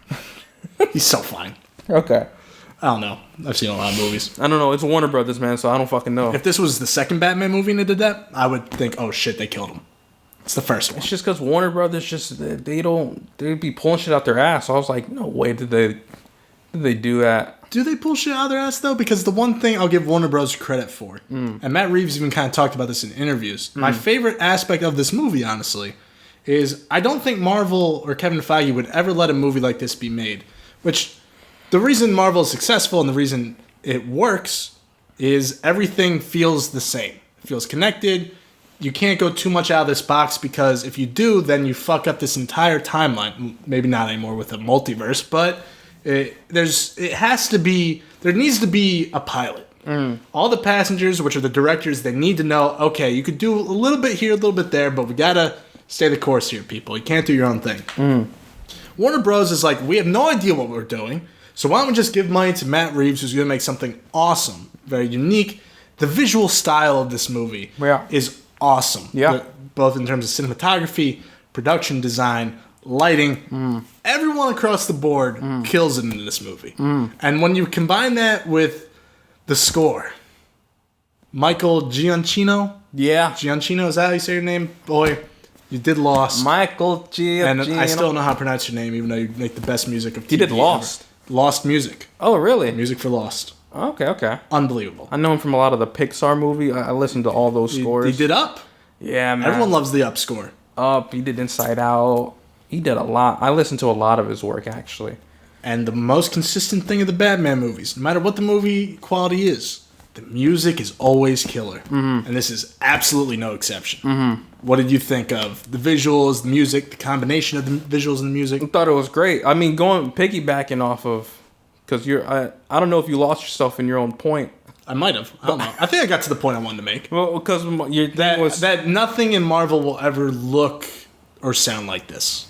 He's so fine. Okay. I don't know. I've seen a lot of movies. I don't know. It's Warner Brothers, man, so I don't fucking know. If this was the second Batman movie and they did that, I would think, oh shit, they killed him. It's the first one. It's just because Warner Brothers they'd be pulling shit out their ass. So I was like, no way did they do that. Do they pull shit out of their ass though? Because the one thing I'll give Warner Bros. Credit for, and Matt Reeves even kind of talked about this in interviews, my favorite aspect of this movie, honestly, is I don't think Marvel or Kevin Feige would ever let a movie like this be made. Which, the reason Marvel is successful and the reason it works is everything feels the same. It feels connected. You can't go too much out of this box because if you do, then you fuck up this entire timeline. Maybe not anymore with a multiverse, but there needs to be a pilot. All the passengers, which are the directors, they need to know, okay, you could do a little bit here, a little bit there, but we gotta stay the course here, people. You can't do your own thing. Warner Bros. Is like, we have no idea what we're doing, so why don't we just give money to Matt Reeves, who's gonna make something awesome, very unique. The visual style of this movie is awesome. Yeah. Both in terms of cinematography, production design, lighting. Everyone across the board kills it in this movie. And when you combine that with the score, Michael Giacchino. Yeah. Giacchino, is that how you say your name? Boy, you did Lost. Michael Giacchino. And I still don't know how to pronounce your name, even though you make the best music of TV. He did Lost. Ever. Lost music. Oh, really? Music for Lost. Okay. Unbelievable. I know him from a lot of the Pixar movie. I listened to all those scores. He did Up. Yeah, man. Everyone loves the Up score. Up. He did Inside Out. He did a lot. I listened to a lot of his work, actually. And the most consistent thing of the Batman movies, no matter what the movie quality is, the music is always killer. And this is absolutely no exception. What did you think of the visuals, the music, the combination of the visuals and the music? I thought it was great. I mean, piggybacking off of... Because I don't know if you lost yourself in your own point. I might have. I don't know. I think I got to the point I wanted to make. Well, because your thing was... That nothing in Marvel will ever look or sound like this.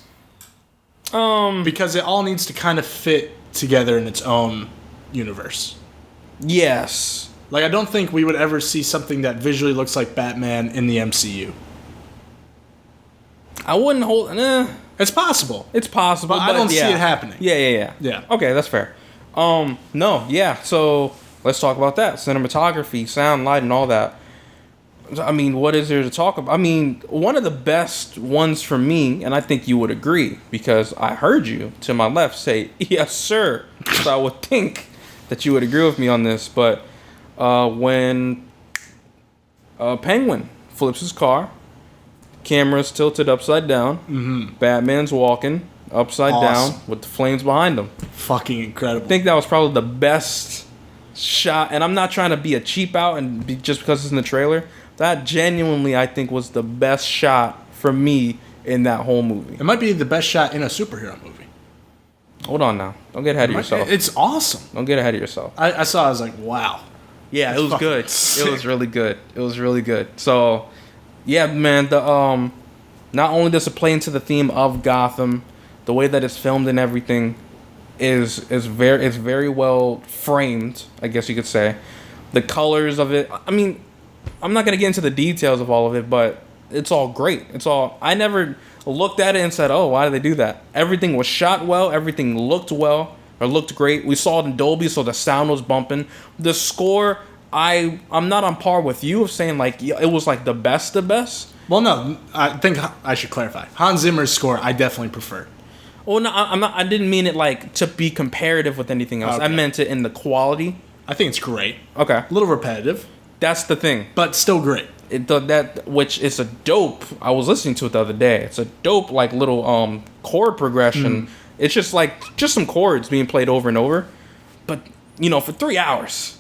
Because it all needs to kind of fit together in its own universe. Yes. Like, I don't think we would ever see something that visually looks like Batman in the MCU. I wouldn't hold... It's possible. It's possible, but I don't see it happening. Yeah. Okay, that's fair. No, yeah, so let's talk about that. Cinematography, sound, light, and all that. I mean, what is there to talk about? I mean, one of the best ones for me, and I think you would agree, because I heard you to my left say, yes, sir. So I would think that you would agree with me on this, but when Penguin flips his car, Camera's tilted upside down. Mm-hmm. Batman's walking upside down with the flames behind him. Fucking incredible. I think that was probably the best shot, and I'm not trying to be a cheap out just because it's in the trailer. That genuinely, I think, was the best shot for me in that whole movie. It might be the best shot in a superhero movie. Hold on now. Don't get ahead of yourself. It's awesome. Don't get ahead of yourself. I saw it, I was like, wow. Yeah, it was good. Sick. It was really good. It was really good. So, yeah, man, the not only does it play into the theme of Gotham, the way that it's filmed and everything is very well framed, I guess you could say. The colors of it, I mean, I'm not going to get into the details of all of it, but it's all great. I never looked at it and said, oh, why did they do that? Everything was shot well. Everything looked well or looked great. We saw it in Dolby, so the sound was bumping. The score, I'm not on par with you of saying, like, it was, like, the best. Well, no, I think I should clarify. Hans Zimmer's score, I definitely prefer. Well, no, I'm not. I didn't mean it, like, to be comparative with anything else. Okay. I meant it in the quality. I think it's great. Okay. A little repetitive. That's the thing. But still great. Which is a dope. I was listening to it the other day. It's a dope, like, little chord progression. It's just some chords being played over and over, but for 3 hours,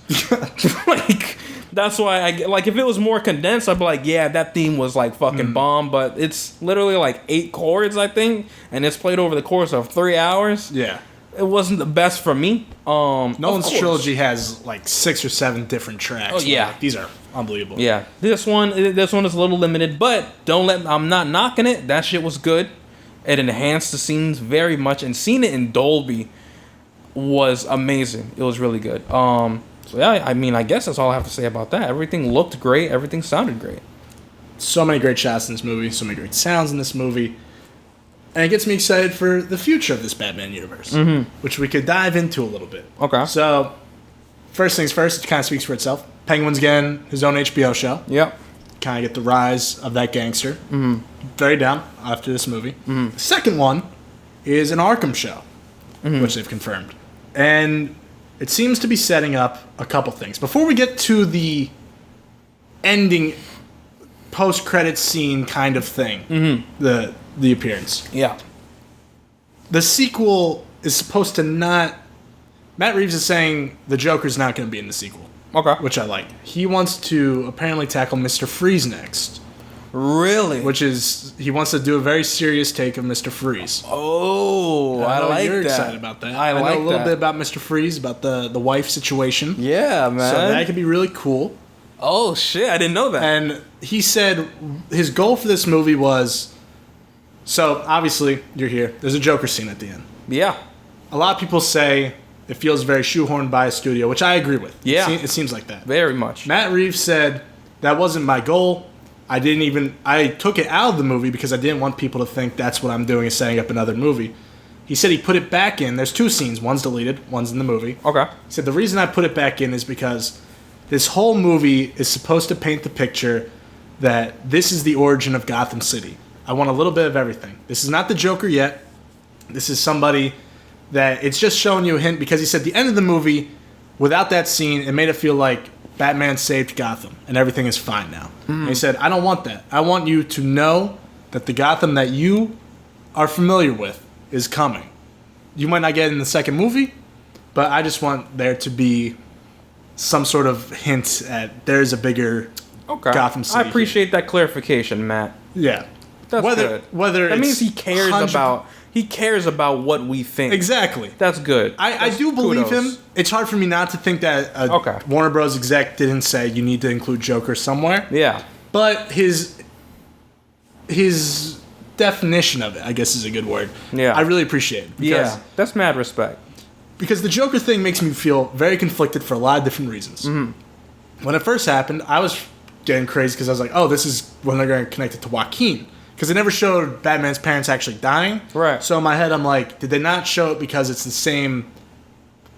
like that's why if it was more condensed, I'd be like, yeah, that theme was like fucking bomb. But it's literally like 8 chords, I think, and it's played over the course of 3 hours. Yeah. It wasn't the best for me. Nolan's trilogy has like 6 or 7 different tracks. Oh yeah, these are unbelievable. Yeah, this one is a little limited, but I'm not knocking it. That shit was good. It enhanced the scenes very much, and seeing it in Dolby was amazing. It was really good. So yeah, I mean, I guess that's all I have to say about that. Everything looked great. Everything sounded great. So many great shots in this movie. So many great sounds in this movie. And it gets me excited for the future of this Batman universe, which we could dive into a little bit. Okay. So, first things first, it kind of speaks for itself. Penguin's getting his own HBO show. Yep. Kind of get the rise of that gangster. Mm-hmm. Very down after this movie. Mm-hmm. The second one is an Arkham show, which they've confirmed. And it seems to be setting up a couple things. Before we get to the ending post-credits scene kind of thing, the appearance. Yeah. The sequel is supposed to not... Matt Reeves is saying the Joker's not going to be in the sequel. Okay. Which I like. He wants to apparently tackle Mr. Freeze next. Really? Which is... He wants to do a very serious take of Mr. Freeze. Oh, I like you're that. Excited about that. I know a little bit about Mr. Freeze, about the wife situation. Yeah, man. So that could be really cool. Oh, shit. I didn't know that. And he said his goal for this movie was... So, obviously, you're here. There's a Joker scene at the end. Yeah. A lot of people say it feels very shoehorned by a studio, which I agree with. Yeah. It seems like that. Very much. Matt Reeves said, that wasn't my goal. I took it out of the movie because I didn't want people to think that's what I'm doing is setting up another movie. He said he put it back in. There's 2 scenes. One's deleted. One's in the movie. Okay. He said the reason I put it back in is because this whole movie is supposed to paint the picture that this is the origin of Gotham City. I want a little bit of everything. This is not the Joker yet. This is somebody that it's just showing you a hint because he said the end of the movie, without that scene, it made it feel like Batman saved Gotham and everything is fine now. And he said, I don't want that. I want you to know that the Gotham that you are familiar with is coming. You might not get it in the second movie, but I just want there to be some sort of hint at there's a bigger Gotham City. I appreciate that clarification, Matt. Yeah. That's good. Whether that means he cares about what we think. Exactly. That's good. I do believe him. It's hard for me not to think that Warner Bros. Exec didn't say you need to include Joker somewhere. Yeah. But his definition of it, I guess is a good word. Yeah. I really appreciate it. Yeah. That's mad respect. Because the Joker thing makes me feel very conflicted for a lot of different reasons. Mm-hmm. When it first happened, I was getting crazy because I was like, oh, this is when they're going to connect it to Joaquin. Because they never showed Batman's parents actually dying. Right. So in my head, I'm like, did they not show it because it's the same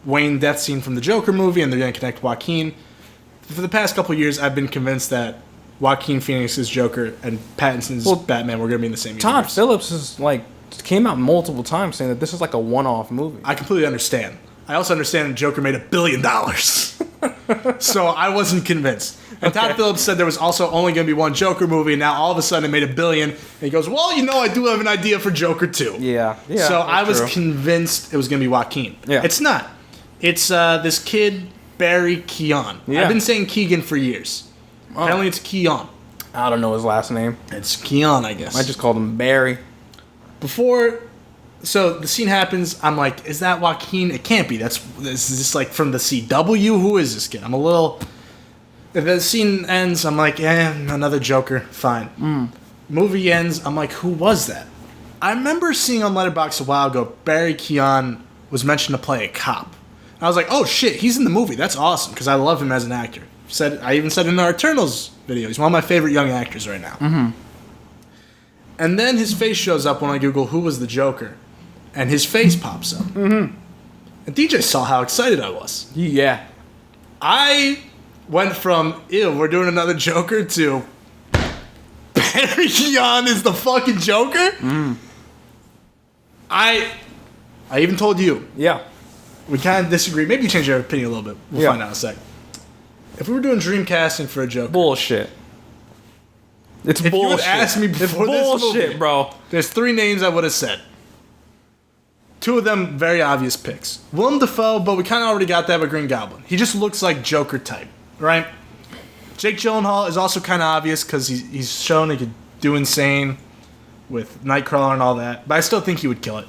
Wayne death scene from the Joker movie and they're going to connect Joaquin? For the past couple of years, I've been convinced that Joaquin Phoenix's Joker and Pattinson's Batman were going to be in the same universe. Todd Phillips came out multiple times saying that this is like a one-off movie. I completely understand. I also understand Joker made $1 billion. So I wasn't convinced. And Todd Phillips said there was also only going to be one Joker movie, and now all of a sudden it made $1 billion. And he goes, well, I do have an idea for Joker 2. Yeah. So I was convinced it was going to be Joaquin. Yeah. It's not. It's this kid, Barry Keoghan. Yeah. I've been saying Keegan for years. Apparently it's Keoghan. I don't know his last name. It's Keoghan, I guess. I just called him Barry. So the scene happens. I'm like, is that Joaquin? It can't be. This is just like from the CW. Who is this kid? I'm a little. If the scene ends, I'm like, another Joker. Fine. Movie ends. I'm like, who was that? I remember seeing on Letterboxd a while ago, Barry Keoghan was mentioned to play a cop. I was like, oh shit, he's in the movie. That's awesome because I love him as an actor. I even said in our Eternals video, he's one of my favorite young actors right now. Mm-hmm. And then his face shows up when I Google who was the Joker, and his face pops up. Mm-hmm. And DJ saw how excited I was. Yeah. I went from, ew, we're doing another Joker, to Barry Keoghan is the fucking Joker? Mm. I even told you. Yeah. We kind of disagree. Maybe you change your opinion a little bit. We'll find out in a sec. If we were doing dream casting for a Joker. Bullshit. It's if bullshit. You would ask me before this movie, bro. There's 3 names I would have said. 2 of them very obvious picks. Willem Dafoe, but we kind of already got that with Green Goblin. He just looks like Joker type, right? Jake Gyllenhaal is also kind of obvious because he's shown he could do insane with Nightcrawler and all that. But I still think he would kill it.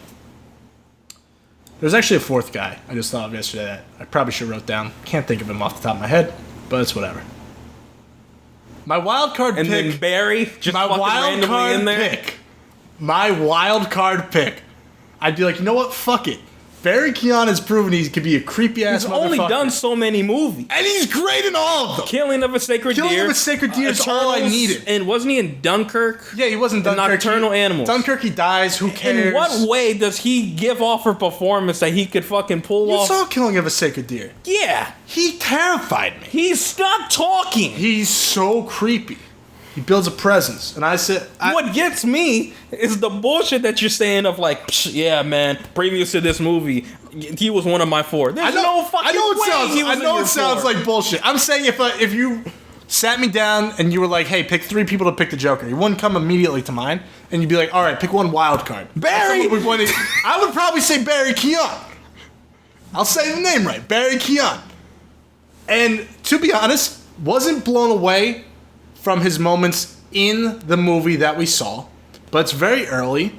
There's actually a 4th guy I just thought of yesterday that I probably should have wrote down. Can't think of him off the top of my head, but it's whatever. My wild card pick. And then Barry just my wild card in there. Pick. My wild card pick. I'd be like, you know what? Fuck it. Barry Keoghan has proven he could be a creepy ass motherfucker. He's only done so many movies. And he's great in all of them. Killing of a Sacred Deer. Killing of a Sacred Deer is all I needed. And wasn't he in Dunkirk? Yeah, he was in Dunkirk. The Nocturnal Animals. Dunkirk, he dies. Who cares? In what way does he give off a performance that he could fucking pull off? You saw Killing of a Sacred Deer. Yeah. He terrified me. He's not talking. He's so creepy. He builds a presence, and I said... what gets me is the bullshit that you're saying of like, yeah, man, previous to this movie, he was one of my 4. There's no fucking way I know it sounds like bullshit. I'm saying if you sat me down and you were like, hey, pick 3 people to pick the Joker, he wouldn't come immediately to mind, and you'd be like, all right, pick one wild card. Barry! I would probably say Barry Keoghan. I'll say the name right, Barry Keoghan. And to be honest, wasn't blown away from his moments in the movie that we saw, but it's very early.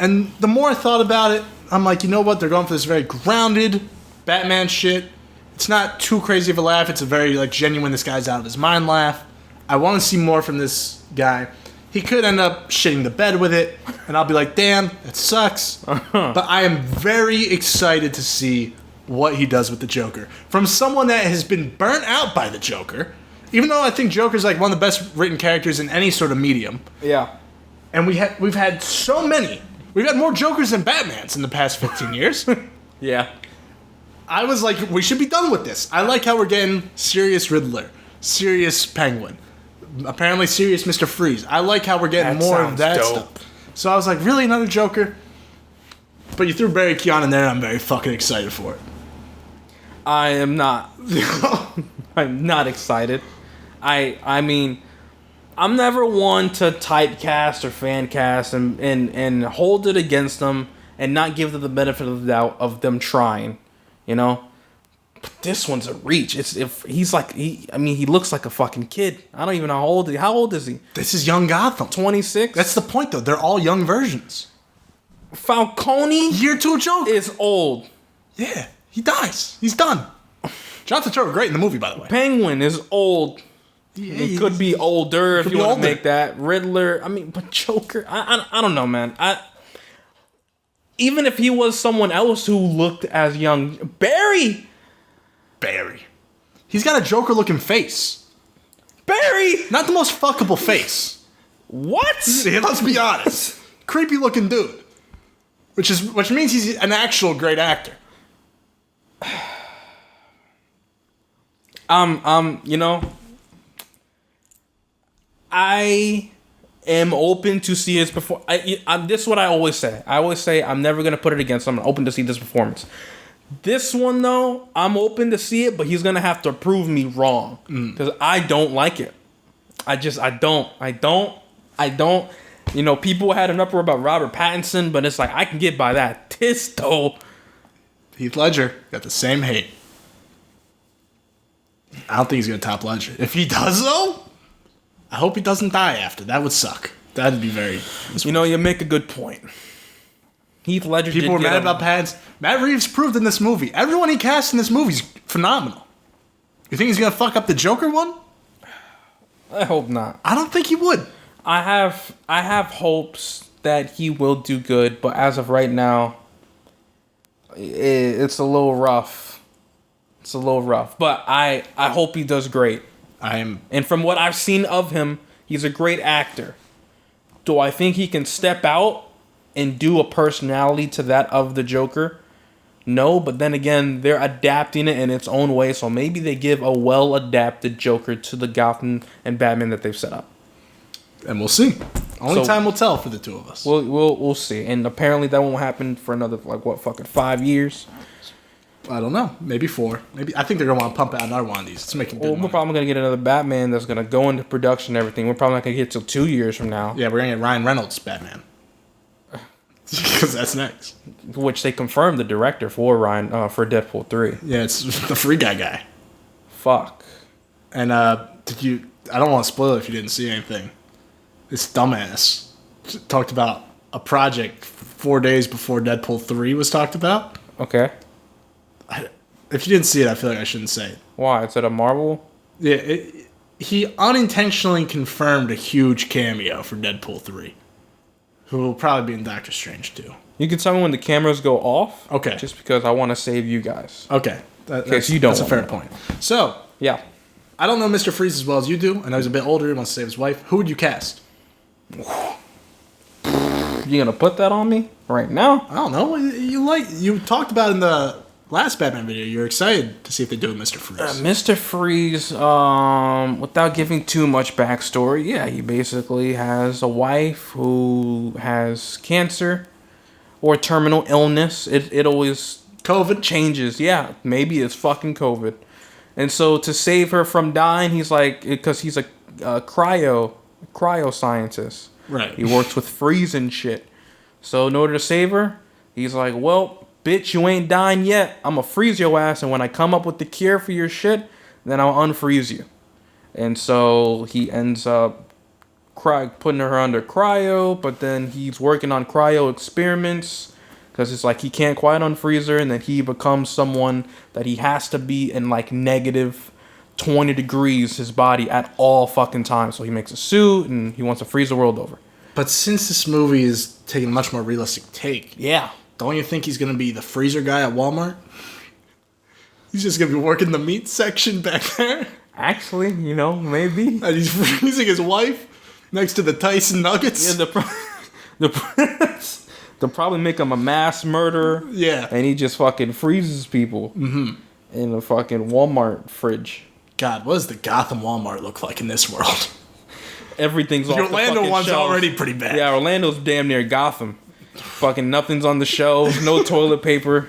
And the more I thought about it, I'm like, you know what? They're going for this very grounded Batman shit. It's not too crazy of a laugh. It's a very like genuine, this guy's out of his mind laugh. I want to see more from this guy. He could end up shitting the bed with it, and I'll be like, damn, that sucks. But I am very excited to see what he does with the Joker. From someone that has been burnt out by the Joker, even though I think Joker's like one of the best written characters in any sort of medium. Yeah. And we've had so many. We've had more Jokers than Batmans in the past 15 years. Yeah. I was like, we should be done with this. I like how we're getting serious Riddler, serious Penguin, apparently serious Mr. Freeze. I like how we're getting more of that stuff. So I was like, really, another Joker? But you threw Barry Keoghan in there, and I'm very fucking excited for it. I am not. I'm not excited. I mean, I'm never one to typecast or fan cast and hold it against them and not give them the benefit of the doubt of them trying, you know. But this one's a reach. He looks like a fucking kid. I don't even know how old is he? This is young Gotham. 26. That's the point, though. They're all young versions. Falcone Year 2 Joker is old. Yeah, he dies. He's done. John Turturro, great in the movie, by the way. Penguin is old. Yeah, he could be older if you want to make that. Riddler, but Joker, I don't know, man. Even if he was someone else who looked as young, Barry. He's got a Joker-looking face. Barry! Not the most fuckable face. What? Yeah, let's be honest. Creepy-looking dude. Which means he's an actual great actor. You know, I am open to see his performance. This is what I always say. I always say I'm never going to put it against him. I'm open to see this performance. This one, though, I'm open to see it, but he's going to have to prove me wrong. Because I don't like it. I don't. You know, people had an uproar about Robert Pattinson, but it's like, I can get by that. This, though. Heath Ledger got the same hate. I don't think he's going to top Ledger. If he does, though, I hope he doesn't die after. That would suck. That'd be very... You know, you make a good point. Heath Ledger. People were mad about Pattinson. Matt Reeves proved in this movie. Everyone he cast in this movie is phenomenal. You think he's going to fuck up the Joker one? I hope not. I don't think he would. I have hopes that he will do good, but as of right now, it's a little rough. It's a little rough, but I hope he does great. And from what I've seen of him, he's a great actor. Do I think he can step out and do a personality to that of the Joker? No, but then again, they're adapting it in its own way, so maybe they give a well-adapted Joker to the Gotham and Batman that they've set up. And we'll see. Only time will tell for the two of us. We'll see. And apparently that won't happen for another, 5 years? I don't know. Maybe 4. Maybe I think they're going to want to pump out another one of these. It's making good money. We're probably going to get another Batman that's going to go into production and everything. We're probably not going to get till 2 years from now. Yeah, we're going to get Ryan Reynolds Batman. Because that's next. Which they confirmed the director for for Deadpool 3. Yeah, it's the Free Guy. Fuck. And I don't want to spoil it if you didn't see anything. This dumbass talked about a project 4 days before Deadpool 3 was talked about. Okay. If you didn't see it, I feel like I shouldn't say it. Why? Is it a Marvel? Yeah, he unintentionally confirmed a huge cameo for Deadpool 3. Who will probably be in Doctor Strange too. You can tell me when the cameras go off. Okay. Just because I want to save you guys. Okay. That's you don't. That's a fair point. So, yeah. I don't know Mr. Freeze as well as you do. I know he's a bit older. He wants to save his wife. Who would you cast? You gonna put that on me right now? I don't know. You talked about in the last Batman video. You're excited to see if they do Mr. Freeze. Mr. Freeze, without giving too much backstory, yeah, he basically has a wife who has cancer or terminal illness. It always COVID changes. Yeah, maybe it's fucking COVID. And so to save her from dying, he's like, because he's a cryo scientist. Right. He works with freeze and shit. So in order to save her, he's like, well, bitch, you ain't dying yet. I'm going to freeze your ass, and when I come up with the cure for your shit, then I'll unfreeze you. And so he ends up putting her under cryo, but then he's working on cryo experiments because it's like he can't quite unfreeze her, and then he becomes someone that he has to be in like negative 20 degrees his body at all fucking times. So he makes a suit and he wants to freeze the world over. But since this movie is taking a much more realistic take, yeah, don't you think he's going to be the freezer guy at Walmart? He's just going to be working the meat section back there? Actually, maybe. And he's freezing his wife next to the Tyson nuggets? Yeah, they'll probably make him a mass murderer. Yeah. And he just fucking freezes people in a fucking Walmart fridge. God, what does the Gotham Walmart look like in this world? Everything's off the Orlando fucking one's shelves. already pretty bad. Yeah, Orlando's damn near Gotham. Fucking nothing's on the shelves, no toilet paper.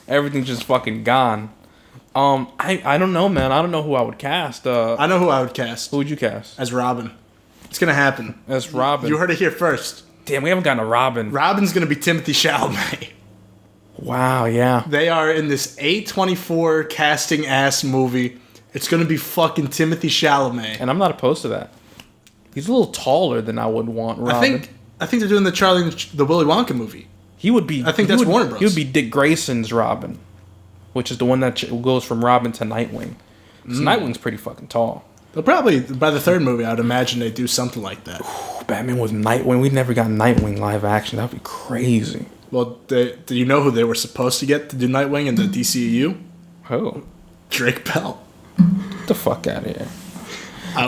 Everything's just fucking gone. I don't know, man. I don't know who I would cast. I know who I would cast. Who would you cast? As Robin. It's going to happen. As Robin. You heard it here first. Damn, we haven't gotten a Robin. Robin's going to be Timothée Chalamet. Wow, yeah. They are in this A24 casting ass movie. It's going to be fucking Timothée Chalamet. And I'm not opposed to that. He's a little taller than I would want Robin. I think they're doing the Willy Wonka movie. He would be. I think that's Warner Bros. He would be Dick Grayson's Robin, which is the one that goes from Robin to Nightwing. So Nightwing's pretty fucking tall. They'll probably, by the third movie, I would imagine they do something like that. Ooh, Batman with Nightwing. We've never got Nightwing live action. That would be crazy. Well, do you know who they were supposed to get to do Nightwing in the DCEU? Who? Drake Bell. Get the fuck out of here.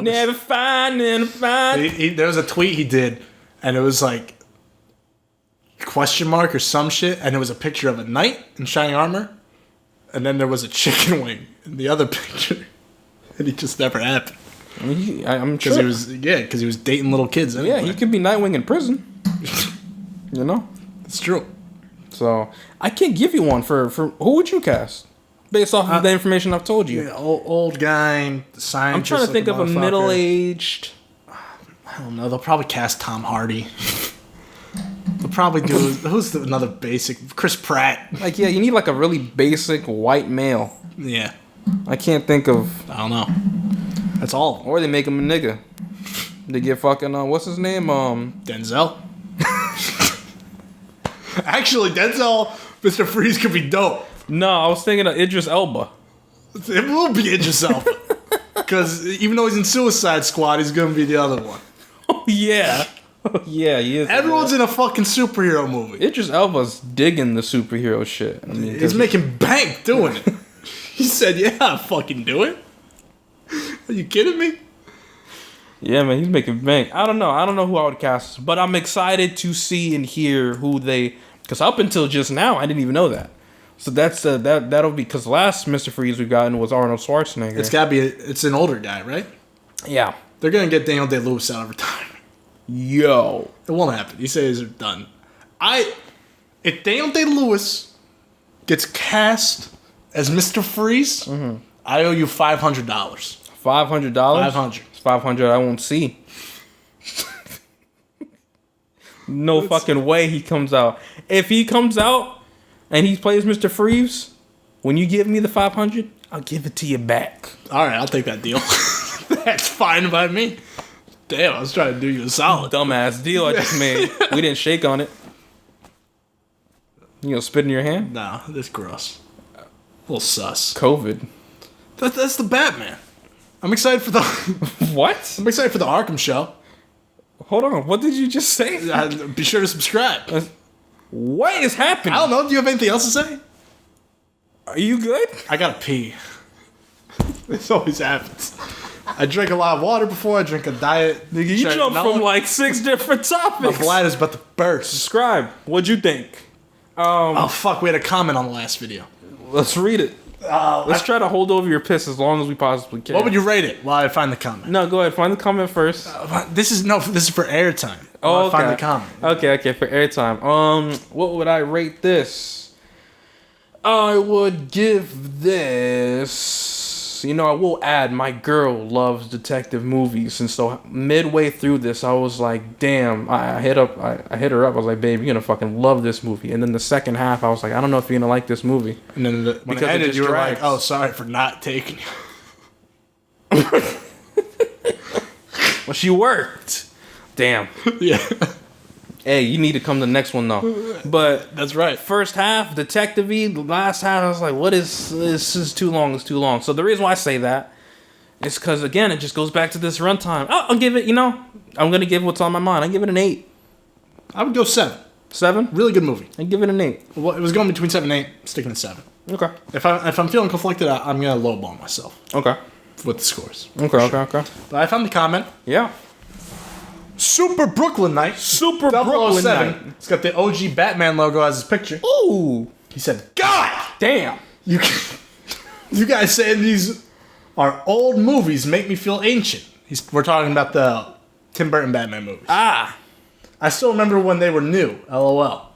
Never find. There was a tweet he did, and it was like question mark or some shit, and it was a picture of a knight in shining armor, and then there was a chicken wing in the other picture, and he just never happened. I'm sure. Because he was dating little kids anyway. Yeah, he could be Nightwing in prison. It's true. So I can't give you one for who would you cast based off of the information I've told you. Yeah, old guy, scientist. I'm trying to think of a middle-aged. I don't know. They'll probably cast Tom Hardy. They'll probably do another basic Chris Pratt. Like, yeah, you need like a really basic white male. Yeah. I can't think of. I don't know. That's all. Or they make him a nigga. They get fucking what's his name? Denzel. Actually, Denzel, Mr. Freeze could be dope. No, I was thinking of Idris Elba. It will be Idris Elba. Because even though he's in Suicide Squad, he's going to be the other one. Oh, yeah. Oh, yeah, he is. Everyone's in a fucking superhero movie. Idris Elba's digging the superhero shit. I mean, he's making bank doing it. He said, yeah, I'll fucking do it. Are you kidding me? Yeah, man, he's making bank. I don't know who I would cast, but I'm excited to see and hear who they. Because up until just now, I didn't even know that. So that's that'll be because last Mr. Freeze we've gotten was Arnold Schwarzenegger. It's gotta be. It's an older guy, right? Yeah, they're gonna get Daniel Day-Lewis out of retirement. Yo, it won't happen. He says they're done. If Daniel Day-Lewis gets cast as Mr. Freeze, I owe you $500. $500. $500. It's $500. I won't see. No fucking way he comes out. If he comes out and he plays Mr. Freeze, when you give me the $500, I'll give it to you back. All right, I'll take that deal. That's fine by me. Damn, I was trying to do you a solid. Dumbass deal I just made. We didn't shake on it. You gonna spit in your hand? Nah, that's gross. A little sus. COVID. That's the Batman. I'm excited for the... What? I'm excited for the Arkham show. Hold on, what did you just say? Be sure to subscribe. What is happening? I don't know. Do you have anything else to say? Are you good? I gotta pee. This always happens. I drink a lot of water before I drink a diet. Nigga, you jumped from like 6 different topics. My bladder's about to burst. Subscribe. What'd you think? Oh, fuck. We had a comment on the last video. Let's read it. Let's try to hold over your piss as long as we possibly can. What would you rate it while I find the comment? No, go ahead. Find the comment first. This is for airtime. Oh, okay. Find the comment. Okay, for airtime. What would I rate this? I would give this... You know, I will add, my girl loves detective movies, and so midway through this, I was like, damn. I hit her up. I was like, babe, you're gonna fucking love this movie. And then the second half, I was like, I don't know if you're gonna like this movie. And then when it ended, you were like, oh, sorry for not taking you. Well, she worked. Damn. Yeah. Hey, you need to come to the next one though. But that's right. First half, detective-y. The last half, I was like, what is this? Is too long. It's too long. So the reason why I say that is because again, it just goes back to this runtime. I'll give it. I'm gonna give what's on my mind. I give it an 8. I would go 7. 7? Really good movie. I give it an 8. Well, it was going between 7 and 8. Sticking at 7. Okay. If I'm feeling conflicted, I'm gonna lowball myself. Okay. With the scores. Okay. But I found the comment. Yeah. Super Brooklyn Knight. Super Brooklyn Knight. It's got the OG Batman logo as his picture. Ooh. He said, God damn. You guys saying these are old movies make me feel ancient. We're talking about the Tim Burton Batman movies. Ah. I still remember when they were new. LOL.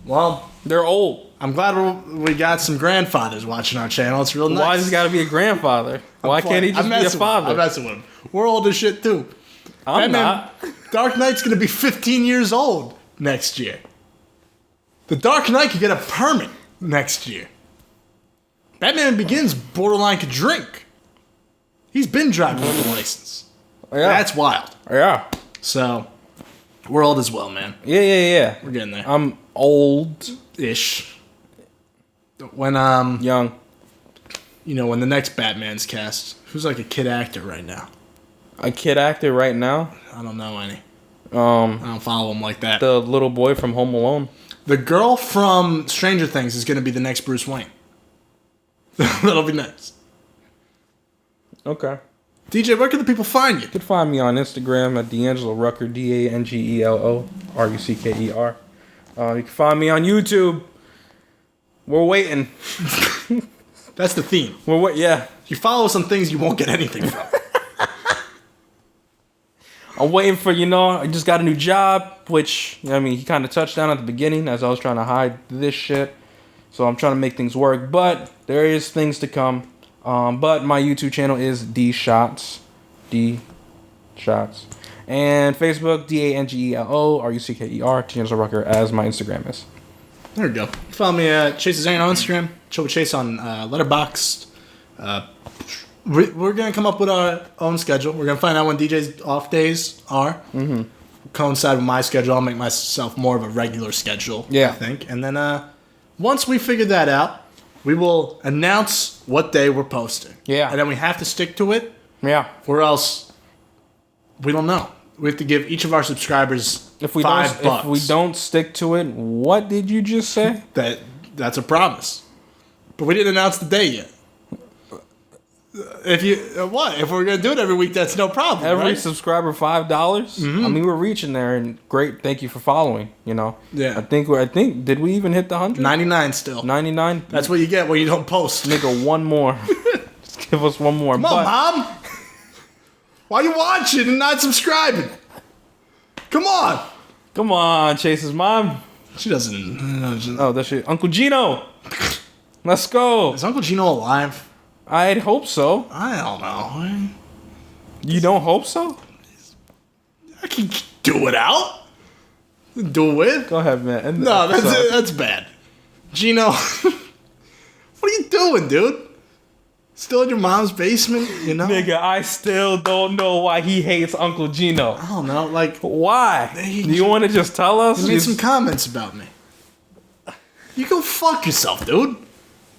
Well, they're old. I'm glad we got some grandfathers watching our channel. It's real nice. Why does he got to be a grandfather? Why can't he just be a father? I'm messing with him. We're old as shit, too. I'm not. Dark Knight's going to be 15 years old next year. The Dark Knight could get a permit next year. Batman Begins borderline could drink. He's been driving with a license. Yeah. That's wild. Yeah. So, we're old as well, man. Yeah. We're getting there. I'm old-ish. When, young. When the next Batman's cast, who's like a kid actor right now? A kid actor right now? I don't know any. I don't follow him like that. The little boy from Home Alone. The girl from Stranger Things is going to be the next Bruce Wayne. That'll be nice. Okay. DJ, where can the people find you? You can find me on Instagram at D'Angelo Rucker, DANGELO RUCKER. You can find me on YouTube. We're waiting. That's the theme. Yeah. If you follow some things, you won't get anything from. I'm waiting for, I just got a new job, which, he kind of touched down at the beginning as I was trying to hide this shit. So I'm trying to make things work, but there is things to come. But my YouTube channel is D Shots. And Facebook, DANGELO, RUCKER, Chance Rucker, as my Instagram is. There we go. Follow me at Chase Zane on Instagram. Chill with Chase on Letterboxd. We're going to come up with our own schedule. We're going to find out when DJ's off days are. Mm-hmm. Coincide with my schedule. I'll make myself more of a regular schedule, I think. And then once we figure that out, we will announce what day we're posting. Yeah. And then we have to stick to it. Yeah. Or else we don't know. We have to give each of our subscribers $5. If we don't stick to it, what did you just say? That's a promise. But we didn't announce the day yet. If we're gonna do it every week, that's no problem. Every subscriber $5. Mm-hmm. We're reaching there, and great. Thank you for following. Yeah. I think did we even hit the 100? 99 still. 99. That's what you get when you don't post. Nigga, one more. Just give us one more. Come on, Mom. Why are you watching and not subscribing? Come on, Chase's mom. She doesn't. Oh, that's shit. Uncle Gino. Let's go. Is Uncle Gino alive? I'd hope so. I don't know. You don't hope so? I can do it out. Do it with. Go ahead, man. No, that's bad. Gino, what are you doing, dude? Still in your mom's basement, Nigga, I still don't know why he hates Uncle Gino. I don't know, why? Do you want to just tell us? He made some comments about me. You go fuck yourself, dude.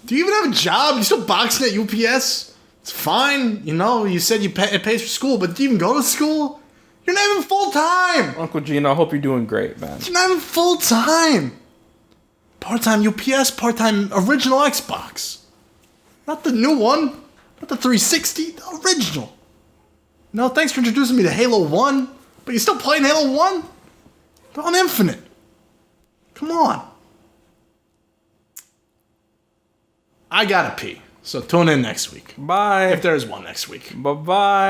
Do you even have a job? You still boxing at UPS? It's fine, you said it pays for school, but do you even go to school? You're not even full-time. Uncle Gino, I hope you're doing great, man. You're not even full-time. Part-time UPS, part-time original Xbox. Not the new one. Not the 360. The original. No, thanks for introducing me to Halo 1. But you're still playing Halo 1? They're on Infinite. Come on. I gotta pee. So tune in next week. Bye. If there is one next week. Bye-bye.